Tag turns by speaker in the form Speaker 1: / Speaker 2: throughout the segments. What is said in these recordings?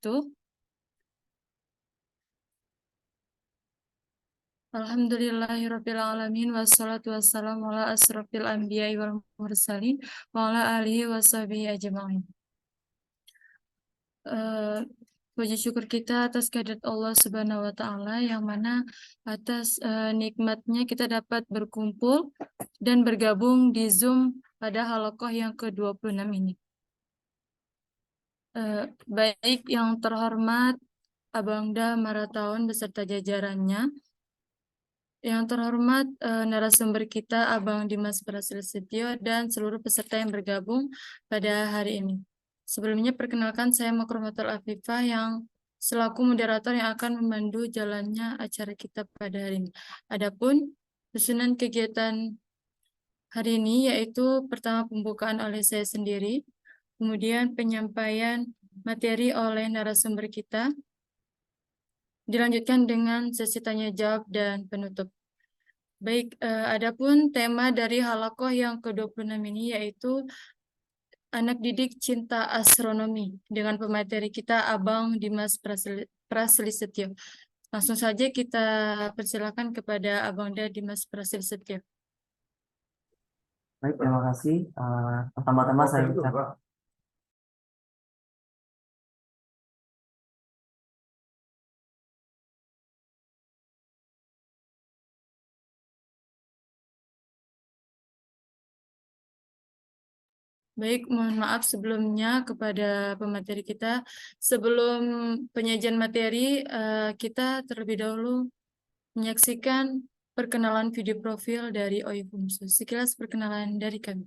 Speaker 1: wabarakatuh. Alhamdulillahirabbil alamin wassalatu wassalamu ala asrofil anbiya'i wal mursalin wa ala alihi washabihi ajma'in. Puji syukur kita atas kehadirat Allah Subhanahu wa taala yang mana atas nikmatnya kita dapat berkumpul dan bergabung di Zoom pada halaqah yang ke-26 ini. Baik yang terhormat Abangda Marataun beserta jajarannya, yang terhormat narasumber kita Abang Dimas Prasetyo dan seluruh peserta yang bergabung pada hari ini. Sebelumnya perkenalkan saya Makrumatul Afifah yang selaku moderator yang akan memandu jalannya acara kita pada hari ini. Adapun susunan kegiatan hari ini yaitu pertama pembukaan oleh saya sendiri, kemudian penyampaian materi oleh narasumber kita, dilanjutkan dengan sesi tanya jawab dan penutup. Baik, adapun tema dari halaqah yang ke-26 ini yaitu anak didik cinta astronomi dengan pemateri kita Abang Dimas Prasetyo. Langsung saja kita persilakan kepada Abangda Dimas Prasetyo.
Speaker 2: Baik, terima kasih. Pertama-tama saya ucapkan
Speaker 1: Baik, mohon maaf sebelumnya kepada pemateri kita. Sebelum penyajian materi, kita terlebih dahulu menyaksikan perkenalan video profil dari Oi Bungsu. Sekilas perkenalan dari kami.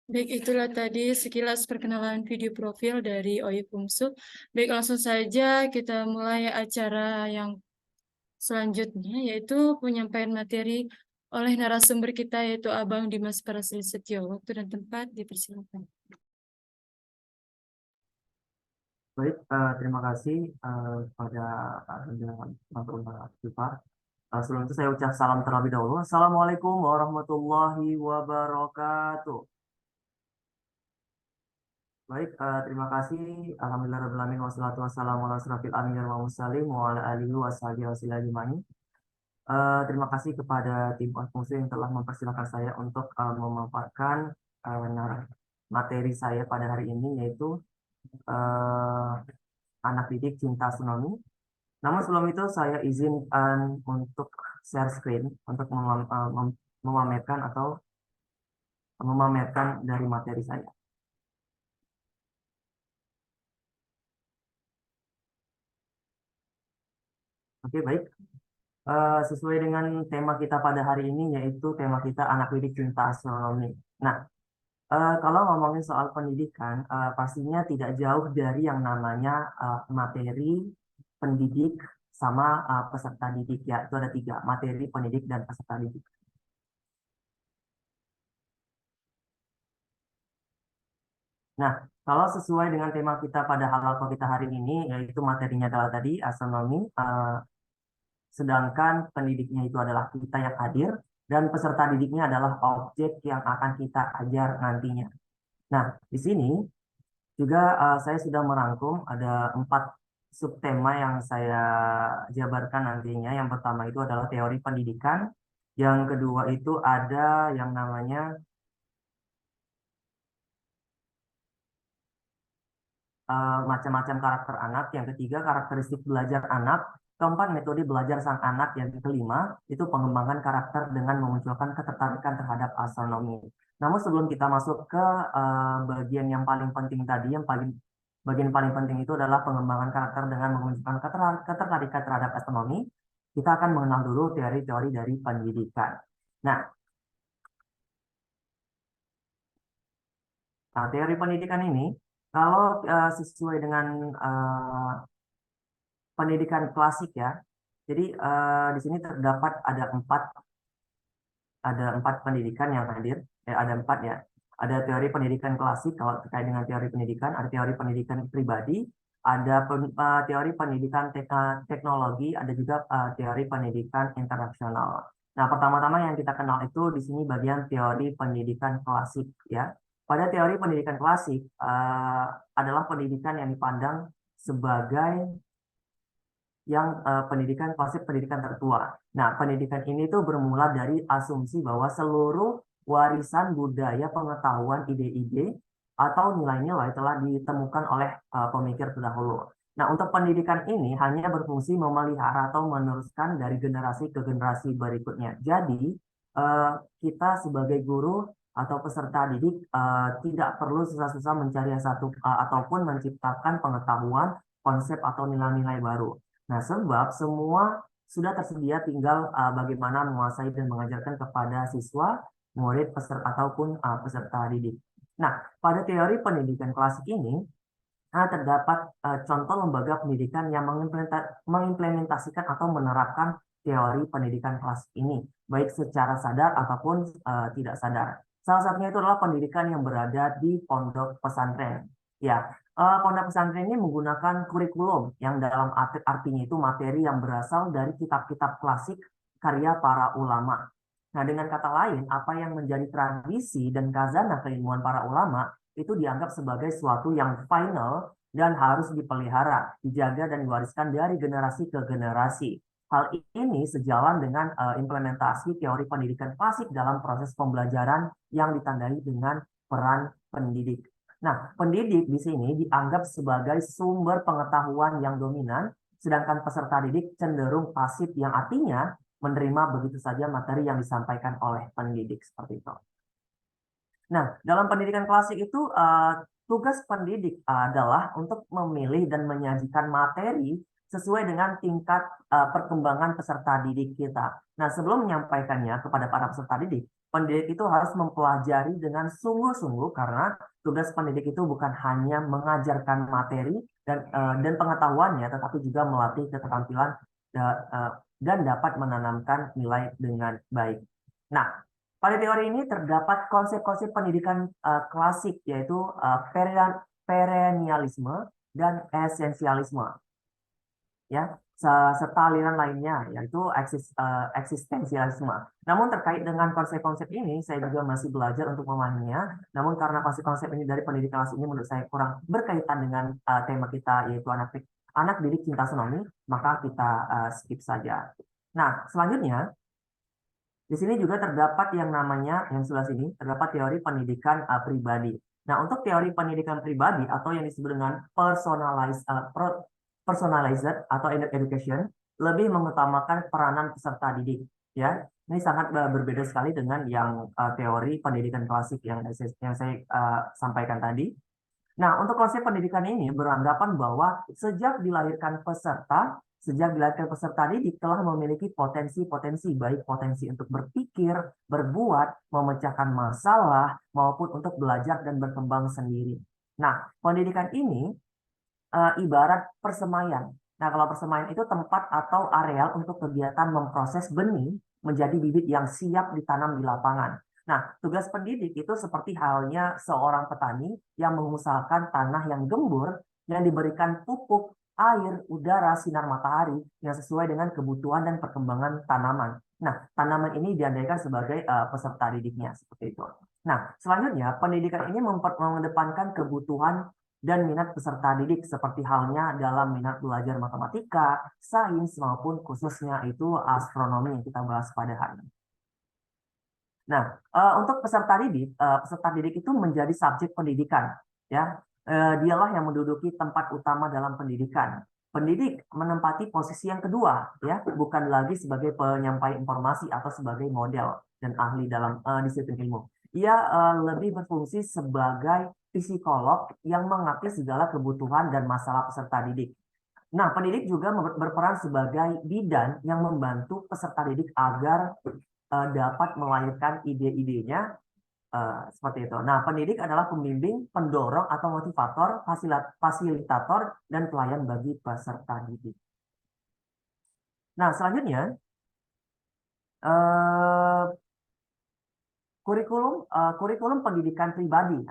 Speaker 1: Baik, itulah tadi sekilas perkenalan video profil dari OI Fungsu. Baik, langsung saja kita mulai acara yang selanjutnya, yaitu penyampaian materi oleh narasumber kita, yaitu Abang Dimas Prasetyo. Waktu dan tempat dipersilakan.
Speaker 2: Baik, terima kasih kepada Pak Rinda Matruna Sifar. Sebelum itu saya ucap salam terlebih dahulu. Assalamualaikum warahmatullahi wabarakatuh. Baik, terima kasih. Alhamdulillah rabbil alamin wassalatu wassalamu ala asrofil anbiya'i wal mursalin wa ala alihi washabihi wasallam ajmain. Terima kasih kepada tim Konfungsi yang telah mempersilahkan saya untuk memaparkan materi saya pada hari ini, yaitu eh, anak didik cinta tsunami. Namun sebelum itu saya izinkan untuk share screen untuk memamerkan atau memamerkan dari materi saya. Oke, baik. Sesuai dengan tema kita pada hari ini, yaitu tema kita anak didik cinta astronomi. Nah, kalau ngomongin soal pendidikan, pastinya tidak jauh dari yang namanya materi pendidik sama peserta didik, ya. Itu ada tiga, materi, pendidik, dan peserta didik. Nah, kalau sesuai dengan tema kita pada halal kita hari ini, yaitu materinya adalah tadi astronomi, sedangkan pendidiknya itu adalah kita yang hadir, dan peserta didiknya adalah objek yang akan kita ajar nantinya. Nah, di sini juga saya sudah merangkum ada 4 subtema yang saya jabarkan nantinya. Yang pertama itu adalah teori pendidikan, yang kedua itu ada yang namanya macam-macam karakter anak, yang ketiga karakteristik belajar anak, keempat metode belajar sang anak, yang kelima itu pengembangan karakter dengan memunculkan ketertarikan terhadap astronomi. Namun sebelum kita masuk ke bagian yang paling penting tadi, bagian paling penting itu adalah pengembangan karakter dengan memunculkan ketertarikan terhadap astronomi, kita akan mengenal dulu teori-teori dari pendidikan. Nah, teori pendidikan ini kalau sesuai dengan pendidikan klasik, ya. Jadi di sini terdapat ada empat pendidikan yang hadir. Ada empat, ya. Ada teori pendidikan klasik kalau terkait dengan teori pendidikan, ada teori pendidikan pribadi, ada teori pendidikan teknologi, ada juga teori pendidikan internasional. Nah, pertama-tama yang kita kenal itu di sini bagian teori pendidikan klasik, ya. Pada teori pendidikan klasik adalah pendidikan yang dipandang sebagai pendidikan konsep pendidikan tertua. Nah, pendidikan ini tuh bermula dari asumsi bahwa seluruh warisan budaya, pengetahuan, ide-ide atau nilai-nilai telah ditemukan oleh pemikir terdahulu. Nah, untuk pendidikan ini hanya berfungsi memelihara atau meneruskan dari generasi ke generasi berikutnya. Jadi, kita sebagai guru atau peserta didik tidak perlu susah-susah mencari satu ataupun menciptakan pengetahuan, konsep atau nilai-nilai baru. Nah, sebab semua sudah tersedia, tinggal bagaimana menguasai dan mengajarkan kepada siswa, murid, peserta ataupun peserta didik. Nah, pada teori pendidikan klasik ini terdapat contoh lembaga pendidikan yang mengimplementasikan atau menerapkan teori pendidikan klasik ini, baik secara sadar ataupun tidak sadar. Salah satunya itu adalah pendidikan yang berada di pondok pesantren. Ya, pondok pesantren ini menggunakan kurikulum yang dalam artinya itu materi yang berasal dari kitab-kitab klasik karya para ulama. Nah, dengan kata lain, apa yang menjadi tradisi dan khazanah keilmuan para ulama itu dianggap sebagai suatu yang final dan harus dipelihara, dijaga dan diwariskan dari generasi ke generasi. Hal ini sejalan dengan implementasi teori pendidikan klasik dalam proses pembelajaran yang ditandai dengan peran pendidik. Nah, pendidik di sini dianggap sebagai sumber pengetahuan yang dominan, sedangkan peserta didik cenderung pasif, yang artinya menerima begitu saja materi yang disampaikan oleh pendidik, seperti itu. Nah, dalam pendidikan klasik itu tugas pendidik adalah untuk memilih dan menyajikan materi sesuai dengan tingkat perkembangan peserta didik kita. Nah, sebelum menyampaikannya kepada para peserta didik, pendidik itu harus mempelajari dengan sungguh-sungguh karena tugas pendidik itu bukan hanya mengajarkan materi dan pengetahuannya, tetapi juga melatih keterampilan dan dapat menanamkan nilai dengan baik. Nah, pada teori ini terdapat konsep-konsep pendidikan klasik yaitu perennialisme dan esensialisme. Ya, serta aliran lainnya yaitu eksistensialisme. Namun terkait dengan konsep-konsep ini saya juga masih belajar untuk memahaminya. Namun karena konsep-konsep ini dari pendidikan kelas ini menurut saya kurang berkaitan dengan tema kita yaitu anak didik cinta tsunami, maka kita skip saja. Nah, selanjutnya di sini juga terdapat yang namanya yang sebelah sini terdapat teori pendidikan pribadi. Nah, untuk teori pendidikan pribadi atau yang disebut dengan personalized atau education lebih mengutamakan peranan peserta didik. Ya, ini sangat berbeda sekali dengan yang teori pendidikan klasik yang saya sampaikan tadi. Nah, untuk konsep pendidikan ini beranggapan bahwa sejak dilahirkan peserta didik telah memiliki potensi-potensi, baik potensi untuk berpikir, berbuat, memecahkan masalah, maupun untuk belajar dan berkembang sendiri. Nah, pendidikan ini ibarat persemaian. Nah, kalau persemaian itu tempat atau areal untuk kegiatan memproses benih menjadi bibit yang siap ditanam di lapangan. Nah, tugas pendidik itu seperti halnya seorang petani yang mengusahakan tanah yang gembur yang diberikan pupuk, air, udara, sinar matahari yang sesuai dengan kebutuhan dan perkembangan tanaman. Nah, tanaman ini diandaikan sebagai peserta didiknya seperti itu. Nah, selanjutnya pendidikan ini mengedepankan kebutuhan dan minat peserta didik seperti halnya dalam minat belajar matematika, sains maupun khususnya itu astronomi yang kita bahas pada hari ini. Nah, untuk peserta didik itu menjadi subjek pendidikan, ya. Dialah yang menduduki tempat utama dalam pendidikan. Pendidik menempati posisi yang kedua, ya, bukan lagi sebagai penyampai informasi atau sebagai model dan ahli dalam disiplin ilmu. Ia lebih berfungsi sebagai psikolog yang mengerti segala kebutuhan dan masalah peserta didik. Nah, pendidik juga berperan sebagai bidan yang membantu peserta didik agar dapat melahirkan ide-idenya seperti itu. Nah, pendidik adalah pembimbing, pendorong atau motivator, fasilitator, dan pelayan bagi peserta didik. Nah, selanjutnya kurikulum pendidikan pribadi.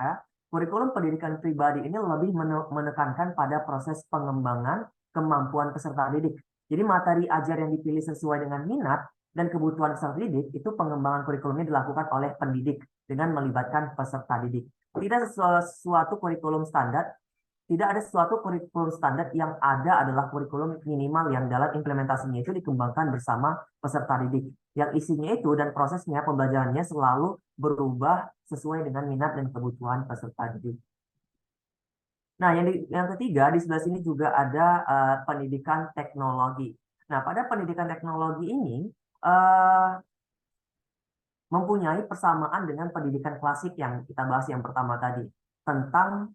Speaker 2: Kurikulum pendidikan pribadi ini lebih menekankan pada proses pengembangan kemampuan peserta didik. Jadi materi ajar yang dipilih sesuai dengan minat dan kebutuhan peserta didik, itu pengembangan kurikulumnya dilakukan oleh pendidik dengan melibatkan peserta didik. Tidak sesuatu kurikulum standar, tidak ada suatu kurikulum standar, yang ada adalah kurikulum minimal yang dalam implementasinya itu dikembangkan bersama peserta didik. Yang isinya itu dan prosesnya pembelajarannya selalu berubah sesuai dengan minat dan kebutuhan peserta didik. Nah, yang ketiga di sebelah sini juga ada pendidikan teknologi. Nah, pada pendidikan teknologi ini mempunyai persamaan dengan pendidikan klasik yang kita bahas yang pertama tadi tentang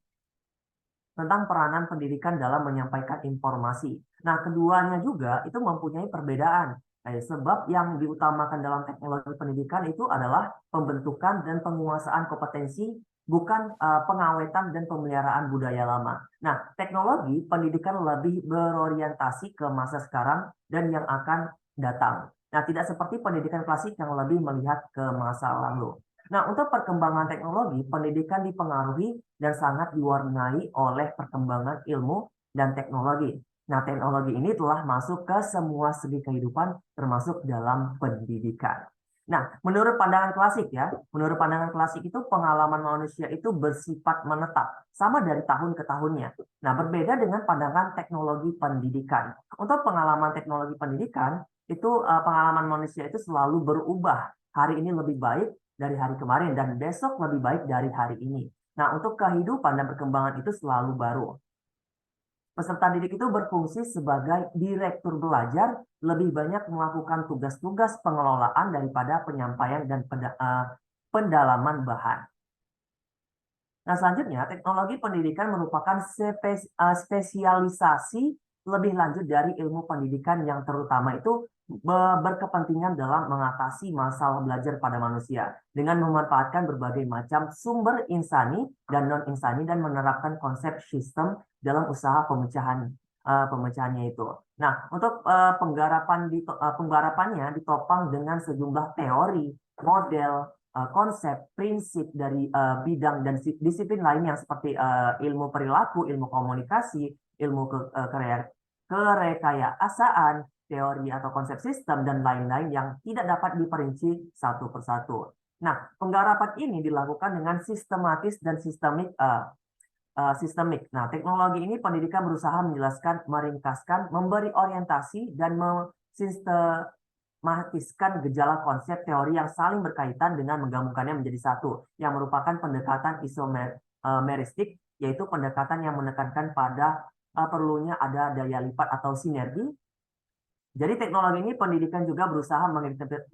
Speaker 2: peranan pendidikan dalam menyampaikan informasi. Nah, keduanya juga itu mempunyai perbedaan. Sebab yang diutamakan dalam teknologi pendidikan itu adalah pembentukan dan penguasaan kompetensi, bukan pengawetan dan pemeliharaan budaya lama. Nah, teknologi pendidikan lebih berorientasi ke masa sekarang dan yang akan datang. Nah, tidak seperti pendidikan klasik yang lebih melihat ke masa lalu. Nah, untuk perkembangan teknologi, pendidikan dipengaruhi dan sangat diwarnai oleh perkembangan ilmu dan teknologi. Nah, teknologi ini telah masuk ke semua segi kehidupan, termasuk dalam pendidikan. Nah, menurut pandangan klasik itu pengalaman manusia itu bersifat menetap, sama dari tahun ke tahunnya. Nah, berbeda dengan pandangan teknologi pendidikan. Untuk pengalaman teknologi pendidikan, itu pengalaman manusia itu selalu berubah. Hari ini lebih baik dari hari kemarin dan besok lebih baik dari hari ini. Nah, untuk kehidupan dan perkembangan itu selalu baru. Peserta didik itu berfungsi sebagai direktur belajar, lebih banyak melakukan tugas-tugas pengelolaan daripada penyampaian dan pendalaman bahan. Nah, selanjutnya teknologi pendidikan merupakan spesialisasi lebih lanjut dari ilmu pendidikan yang terutama itu berkepentingan dalam mengatasi masalah belajar pada manusia dengan memanfaatkan berbagai macam sumber insani dan non-insani dan menerapkan konsep sistem dalam usaha pemecahannya itu. Nah, untuk penggarapannya ditopang dengan sejumlah teori, model, konsep, prinsip dari bidang dan disiplin lain yang seperti ilmu perilaku, ilmu komunikasi, ilmu kerekayasaan, teori atau konsep sistem, dan lain-lain yang tidak dapat diperinci satu persatu. Nah, penggarapan ini dilakukan dengan sistematis dan sistemik. Nah, teknologi ini pendidikan berusaha menjelaskan, meringkaskan, memberi orientasi, dan mematiskan gejala konsep teori yang saling berkaitan dengan menggabungkannya menjadi satu, yang merupakan pendekatan isomeristik, yaitu pendekatan yang menekankan pada perlunya ada daya lipat atau sinergi. Jadi teknologi ini pendidikan juga berusaha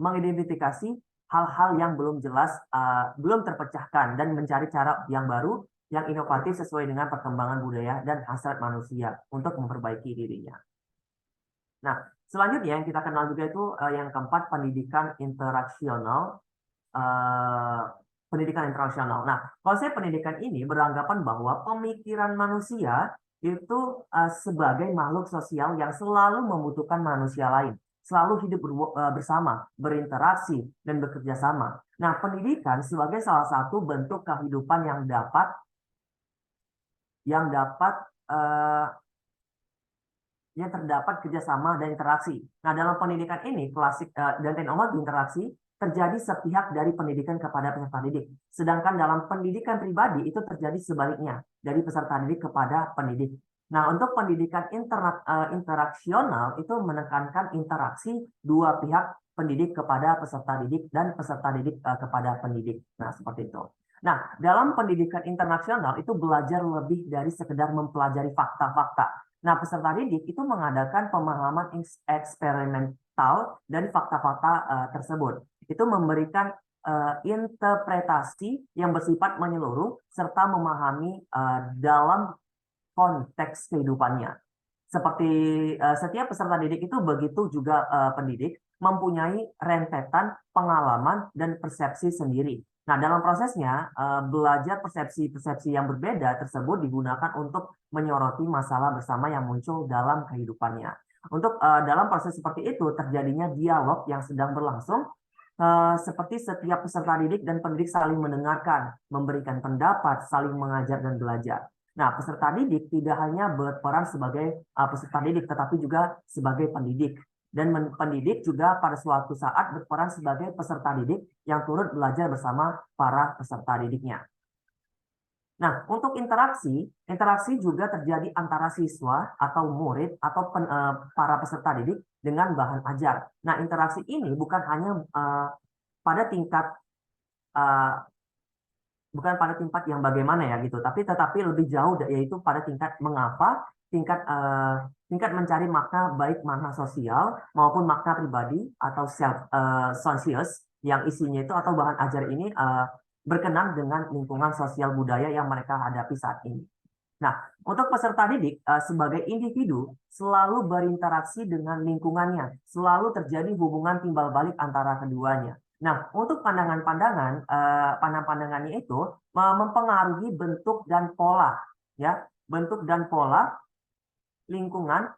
Speaker 2: mengidentifikasi hal-hal yang belum jelas, belum terpecahkan, dan mencari cara yang baru, yang inovatif sesuai dengan perkembangan budaya dan hasrat manusia untuk memperbaiki dirinya. Nah, selanjutnya yang kita kenal juga itu yang keempat, pendidikan interaksional. Nah, konsep pendidikan ini beranggapan bahwa pemikiran manusia itu sebagai makhluk sosial yang selalu membutuhkan manusia lain, selalu hidup bersama, berinteraksi, dan bekerja sama. Nah, pendidikan sebagai salah satu bentuk kehidupan yang terdapat kerjasama dan interaksi. Nah, dalam pendidikan ini, klasik dan teknologi interaksi terjadi sepihak dari pendidikan kepada peserta didik. Sedangkan dalam pendidikan pribadi itu terjadi sebaliknya, dari peserta didik kepada pendidik. Nah, untuk pendidikan interaksional itu menekankan interaksi dua pihak, pendidik kepada peserta didik dan peserta didik kepada pendidik. Nah, seperti itu. Nah, dalam pendidikan internasional itu belajar lebih dari sekedar mempelajari fakta-fakta. Nah, peserta didik itu mengadakan pemahaman eksperimental dari fakta-fakta tersebut. Itu memberikan interpretasi yang bersifat menyeluruh serta memahami dalam konteks kehidupannya. Seperti setiap peserta didik itu begitu juga pendidik mempunyai rentetan pengalaman dan persepsi sendiri. Nah, dalam prosesnya, belajar persepsi-persepsi yang berbeda tersebut digunakan untuk menyoroti masalah bersama yang muncul dalam kehidupannya. Untuk dalam proses seperti itu, terjadinya dialog yang sedang berlangsung, seperti setiap peserta didik dan pendidik saling mendengarkan, memberikan pendapat, saling mengajar dan belajar. Nah, peserta didik tidak hanya berperan sebagai peserta didik, tetapi juga sebagai pendidik. Dan pendidik juga pada suatu saat berperan sebagai peserta didik yang turut belajar bersama para peserta didiknya. Nah, untuk interaksi juga terjadi antara siswa atau murid atau para peserta didik dengan bahan ajar. Nah, interaksi ini bukan hanya pada tingkat yang bagaimana ya gitu, tetapi lebih jauh, yaitu pada tingkat mengapa, tingkat mencari makna, baik makna sosial maupun makna pribadi atau self-conscious yang isinya itu atau bahan ajar ini berkenan dengan lingkungan sosial budaya yang mereka hadapi saat ini. Nah, untuk peserta didik sebagai individu selalu berinteraksi dengan lingkungannya, selalu terjadi hubungan timbal balik antara keduanya. Nah, untuk pandangannya itu mempengaruhi bentuk dan pola, ya, bentuk dan pola lingkungan.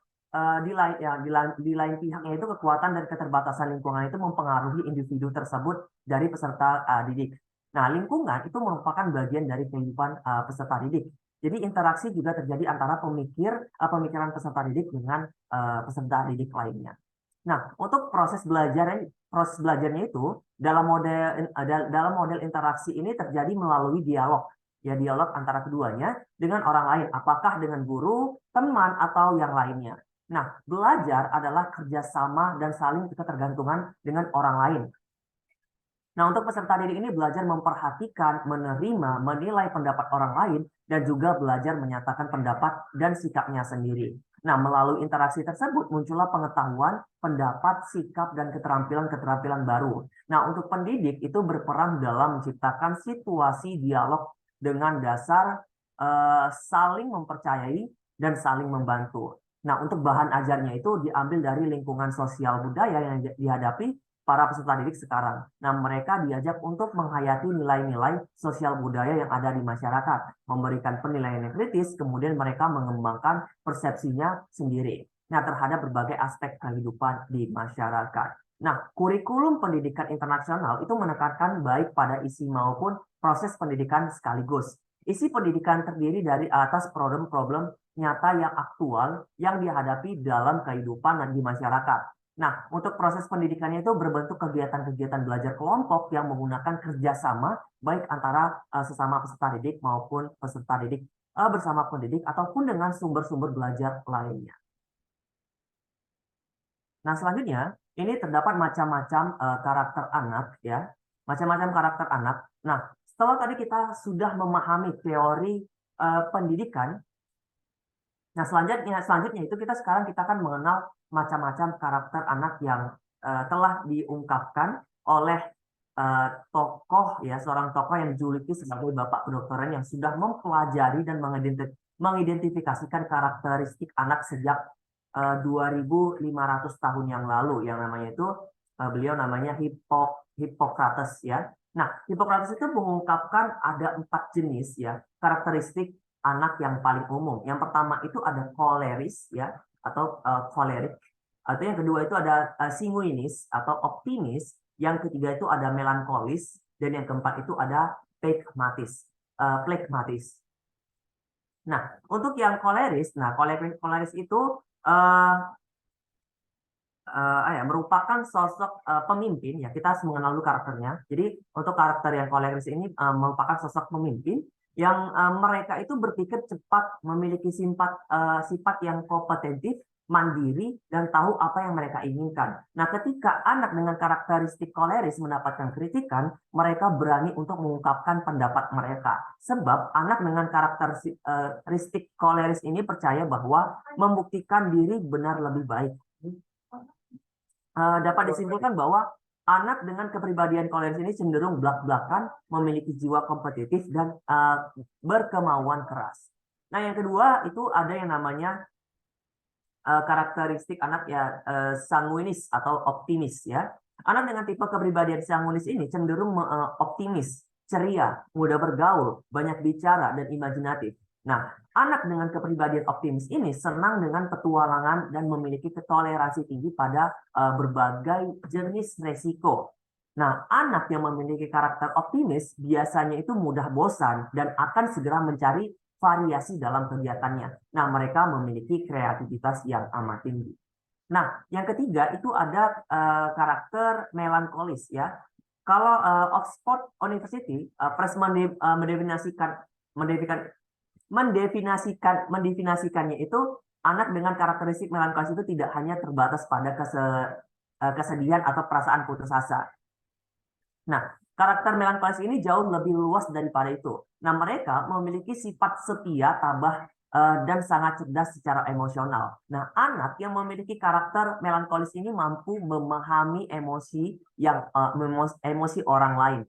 Speaker 2: Di lain pihaknya itu kekuatan dan keterbatasan lingkungan itu mempengaruhi individu tersebut dari peserta didik. Nah, lingkungan itu merupakan bagian dari kehidupan peserta didik. Jadi interaksi juga terjadi antara pemikiran peserta didik dengan peserta didik lainnya. Nah, untuk proses belajarnya itu dalam model interaksi ini terjadi melalui dialog antara keduanya dengan orang lain, apakah dengan guru, teman, atau yang lainnya. Nah, belajar adalah kerjasama dan saling ketergantungan dengan orang lain. Nah, untuk peserta didik ini belajar memperhatikan, menerima, menilai pendapat orang lain, dan juga belajar menyatakan pendapat dan sikapnya sendiri. Nah, melalui interaksi tersebut muncullah pengetahuan, pendapat, sikap, dan keterampilan-keterampilan baru. Nah, untuk pendidik itu berperan dalam menciptakan situasi dialog dengan dasar saling mempercayai dan saling membantu. Nah, untuk bahan ajarnya itu diambil dari lingkungan sosial budaya yang dihadapi para peserta didik sekarang. Nah, mereka diajak untuk menghayati nilai-nilai sosial budaya yang ada di masyarakat, memberikan penilaian yang kritis, kemudian mereka mengembangkan persepsinya sendiri. Nah, terhadap berbagai aspek kehidupan di masyarakat. Nah, kurikulum pendidikan internasional itu menekankan baik pada isi maupun proses pendidikan sekaligus. Isi pendidikan terdiri dari atas problem-problem nyata yang aktual yang dihadapi dalam kehidupan di masyarakat. Nah, untuk proses pendidikannya itu berbentuk kegiatan-kegiatan belajar kelompok yang menggunakan kerjasama baik antara sesama peserta didik maupun peserta didik bersama pendidik ataupun dengan sumber-sumber belajar lainnya. Nah, selanjutnya ini terdapat macam-macam karakter anak ya, macam-macam karakter anak. Nah, setelah tadi kita sudah memahami teori pendidikan. Nah, selanjutnya itu sekarang kita akan mengenal macam-macam karakter anak yang telah diungkapkan oleh tokoh ya, seorang tokoh yang dijuluki sebagai Bapak Kedokteran yang sudah mempelajari dan mengidentifikasikan karakteristik anak sejak 2500 tahun yang lalu, yang namanya itu beliau namanya Hippocrates ya. Nah, Hippocrates itu mengungkapkan ada 4 jenis ya karakteristik anak yang paling umum. Yang pertama itu ada koleris ya, atau kolerik. Atau yang kedua itu ada sanguinis atau optimis. Yang ketiga itu ada melankolis, dan yang keempat itu ada phlegmatis. Nah, untuk yang koleris, koleris itu merupakan sosok pemimpin ya. Kita harus mengenal dulu karakternya. Jadi untuk karakter yang koleris ini merupakan sosok pemimpin yang mereka itu berpikir cepat, memiliki sifat yang kompetentif, mandiri, dan tahu apa yang mereka inginkan. Nah, ketika anak dengan karakteristik koleris mendapatkan kritikan, mereka berani untuk mengungkapkan pendapat mereka. Sebab anak dengan karakteristik koleris ini percaya bahwa membuktikan diri benar lebih baik. Dapat disimpulkan bahwa anak dengan kepribadian koleris ini cenderung belak-belakan, memiliki jiwa kompetitif, dan berkemauan keras. Nah, yang kedua itu ada yang namanya karakteristik anak ya sanguinis atau optimis ya. Anak dengan tipe kepribadian sanguinis ini cenderung optimis, ceria, mudah bergaul, banyak bicara, dan imajinatif. Nah, anak dengan kepribadian optimis ini senang dengan petualangan dan memiliki toleransi tinggi pada berbagai jenis resiko. Nah, anak yang memiliki karakter optimis biasanya itu mudah bosan dan akan segera mencari variasi dalam kegiatannya. Nah, mereka memiliki kreativitas yang amat tinggi. Nah, yang ketiga itu ada karakter melankolis ya. Kalau Oxford University Press mendefinisikannya itu anak dengan karakteristik melankolis itu tidak hanya terbatas pada kesedihan atau perasaan putus asa. Nah, karakter melankolis ini jauh lebih luas daripada itu. Nah, mereka memiliki sifat setia, tabah, dan sangat cerdas secara emosional. Nah, anak yang memiliki karakter melankolis ini mampu memahami emosi orang lain.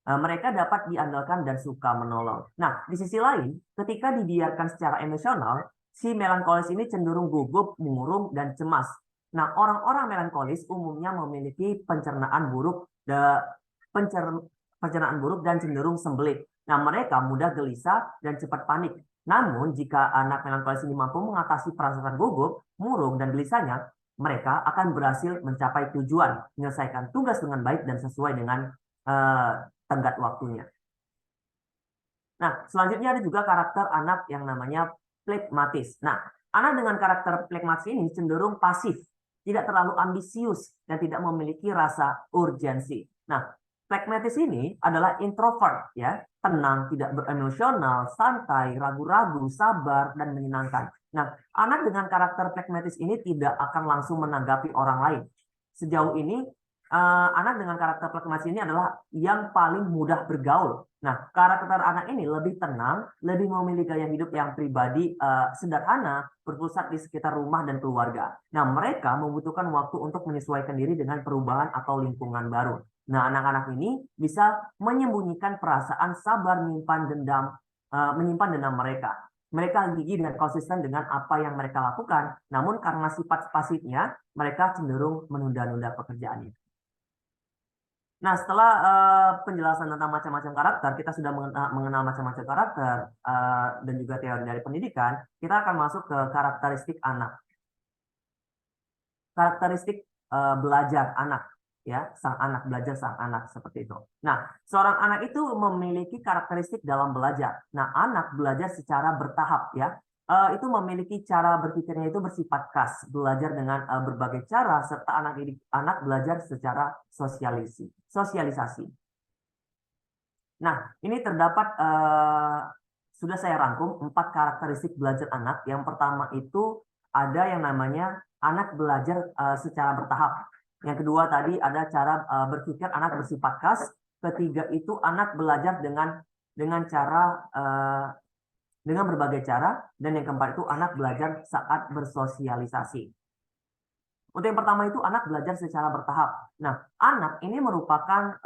Speaker 2: Mereka dapat diandalkan dan suka menolong. Nah, di sisi lain, ketika dibiarkan secara emosional, si melankolis ini cenderung gugup, murung, dan cemas. Nah, orang-orang melankolis umumnya memiliki pencernaan buruk dan cenderung sembelit. Nah, mereka mudah gelisah dan cepat panik. Namun, jika anak melankolis ini mampu mengatasi perasaan gugup, murung, dan gelisahnya, mereka akan berhasil mencapai tujuan, menyelesaikan tugas dengan baik dan sesuai dengan tenggat waktunya. Nah, selanjutnya ada juga karakter anak yang namanya phlegmatis. Nah, anak dengan karakter phlegmatis ini cenderung pasif, tidak terlalu ambisius, dan tidak memiliki rasa urgensi. Nah, phlegmatis ini adalah introvert, ya, tenang, tidak beremosional, santai, ragu-ragu, sabar, dan menyenangkan. Nah, anak dengan karakter phlegmatis ini tidak akan langsung menanggapi orang lain. Sejauh ini, anak dengan karakter phlegmatis ini adalah yang paling mudah bergaul. Nah, karakter anak ini lebih tenang, lebih memiliki gaya hidup yang pribadi, sederhana, berpusat di sekitar rumah dan keluarga. Nah, mereka membutuhkan waktu untuk menyesuaikan diri dengan perubahan atau lingkungan baru. Nah, anak-anak ini bisa menyembunyikan perasaan sabar, menyimpan dendam mereka. mereka gigih dan konsisten dengan apa yang mereka lakukan, namun karena sifat pasifnya, mereka cenderung menunda-nunda pekerjaannya. Nah, setelah penjelasan tentang macam-macam karakter, kita sudah mengenal macam-macam karakter dan juga teori dari pendidikan, kita akan masuk ke karakteristik anak. Karakteristik belajar anak, ya, sang anak belajar sang anak seperti itu. Nah, seorang anak itu memiliki karakteristik dalam belajar. Nah, anak belajar secara bertahap, ya. Itu memiliki cara berpikirnya itu bersifat khas, belajar dengan berbagai cara, serta anak belajar secara sosialisasi. Nah, ini terdapat sudah saya rangkum 4 karakteristik belajar anak. Yang pertama itu ada yang namanya anak belajar secara bertahap. Yang kedua tadi ada cara berpikir anak bersifat khas. Ketiga itu anak belajar dengan cara dengan berbagai cara, dan yang keempat itu anak belajar saat bersosialisasi. Untuk yang pertama itu anak belajar secara bertahap. Nah, anak ini merupakan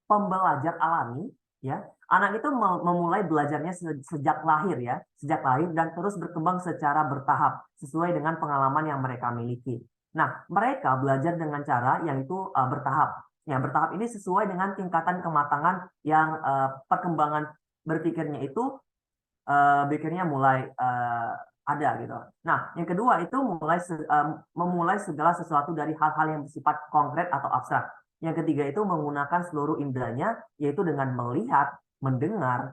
Speaker 2: pembelajar alami, ya. Anak itu memulai belajarnya sejak lahir, ya, sejak lahir dan terus berkembang secara bertahap sesuai dengan pengalaman yang mereka miliki. Nah, mereka belajar dengan cara yang itu bertahap. Ya, bertahap ini sesuai dengan tingkatan kematangan yang perkembangan berpikirnya itu pikirnya mulai ada gitu. Nah, yang kedua itu memulai segala sesuatu dari hal-hal yang bersifat konkret atau abstrak. Yang ketiga itu menggunakan seluruh inderanya, yaitu dengan melihat, mendengar,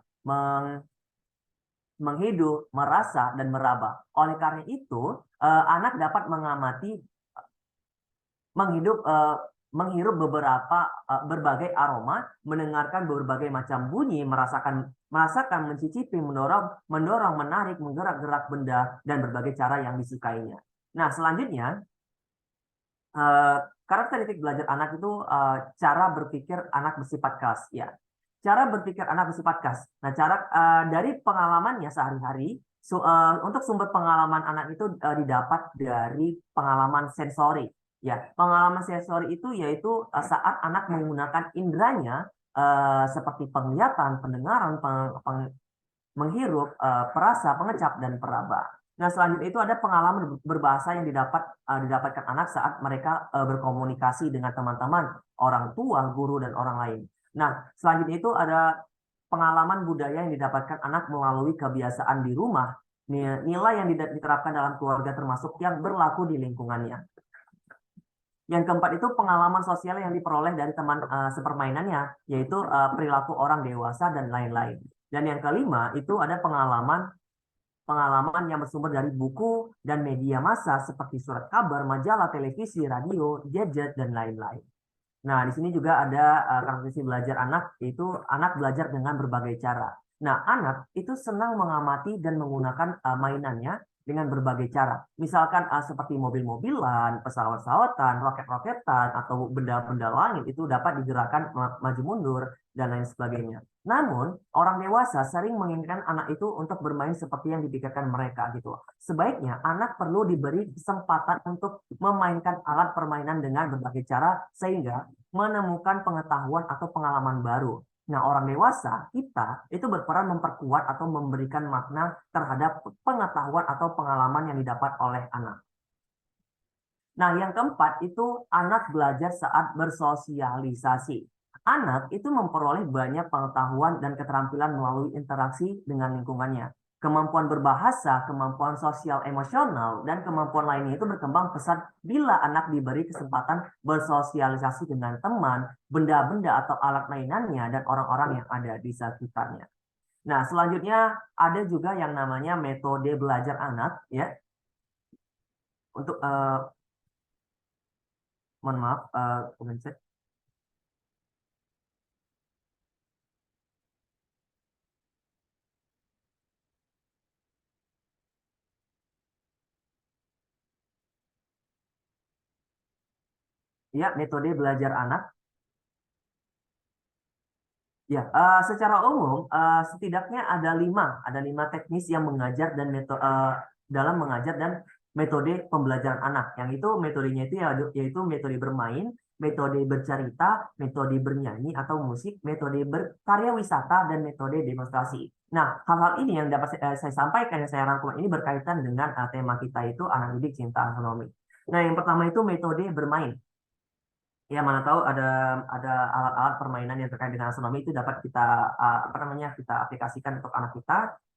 Speaker 2: menghidup, merasa, dan meraba. Oleh karena itu, anak dapat mengamati, menghirup berbagai aroma, mendengarkan berbagai macam bunyi, merasakan, mencicipi, mendorong, menarik, menggerak-gerak benda, dan berbagai cara yang disukainya. Nah, selanjutnya, karakteristik belajar anak itu cara berpikir anak bersifat khas, ya. Cara berpikir anak bersifat khas. Nah, dari pengalamannya sehari-hari, untuk sumber pengalaman anak itu didapat dari pengalaman sensori. Ya, pengalaman sensori itu yaitu saat anak menggunakan inderanya seperti penglihatan, pendengaran, menghirup, perasa, pengecap, dan peraba. Nah, selanjutnya itu ada pengalaman berbahasa yang didapatkan anak saat mereka berkomunikasi dengan teman-teman, orang tua, guru, dan orang lain. Nah, selanjutnya itu ada pengalaman budaya yang didapatkan anak melalui kebiasaan di rumah, nilai yang diterapkan dalam keluarga termasuk yang berlaku di lingkungannya. Yang keempat itu pengalaman sosial yang diperoleh dari teman sepermainannya, yaitu perilaku orang dewasa dan lain-lain. Dan yang kelima itu ada pengalaman yang bersumber dari buku dan media massa seperti surat kabar, majalah, televisi, radio, gadget, dan lain-lain. Nah, di sini juga ada karakteristik belajar anak, yaitu anak belajar dengan berbagai cara. Nah, anak itu senang mengamati dan menggunakan mainannya dengan berbagai cara. Misalkan seperti mobil-mobilan, pesawat-pesawatan, roket-roketan, atau benda-benda langit itu dapat digerakkan maju mundur, dan lain sebagainya. Namun, orang dewasa sering menginginkan anak itu untuk bermain seperti yang dipikirkan mereka gitu. Sebaiknya anak perlu diberi kesempatan untuk memainkan alat permainan dengan berbagai cara sehingga menemukan pengetahuan atau pengalaman baru. Nah, orang dewasa, kita itu berperan memperkuat atau memberikan makna terhadap pengetahuan atau pengalaman yang didapat oleh anak. Nah, yang keempat itu anak belajar saat bersosialisasi. Anak itu memperoleh banyak pengetahuan dan keterampilan melalui interaksi dengan lingkungannya. Kemampuan berbahasa, kemampuan sosial emosional, dan kemampuan lainnya itu berkembang pesat bila anak diberi kesempatan bersosialisasi dengan teman, benda-benda atau alat mainannya, dan orang-orang yang ada di sekitarnya. Nah, selanjutnya ada juga yang namanya metode belajar anak, ya. Untuk mohon maaf, ya, metode belajar anak. Ya, secara umum setidaknya ada lima teknis yang mengajar dan dalam mengajar dan metode pembelajaran anak. Yang itu metodenya itu yaitu metode bermain, metode bercerita, metode bernyanyi atau musik, metode berkarya wisata, dan metode demonstrasi. Nah, hal-hal ini yang dapat saya sampaikan, yang saya rangkum ini berkaitan dengan tema kita itu anak didik cinta astronomi. Nah, yang pertama itu metode bermain. Ya, mana tahu ada alat-alat permainan yang terkait dengan astronomi itu dapat kita kita aplikasikan untuk anak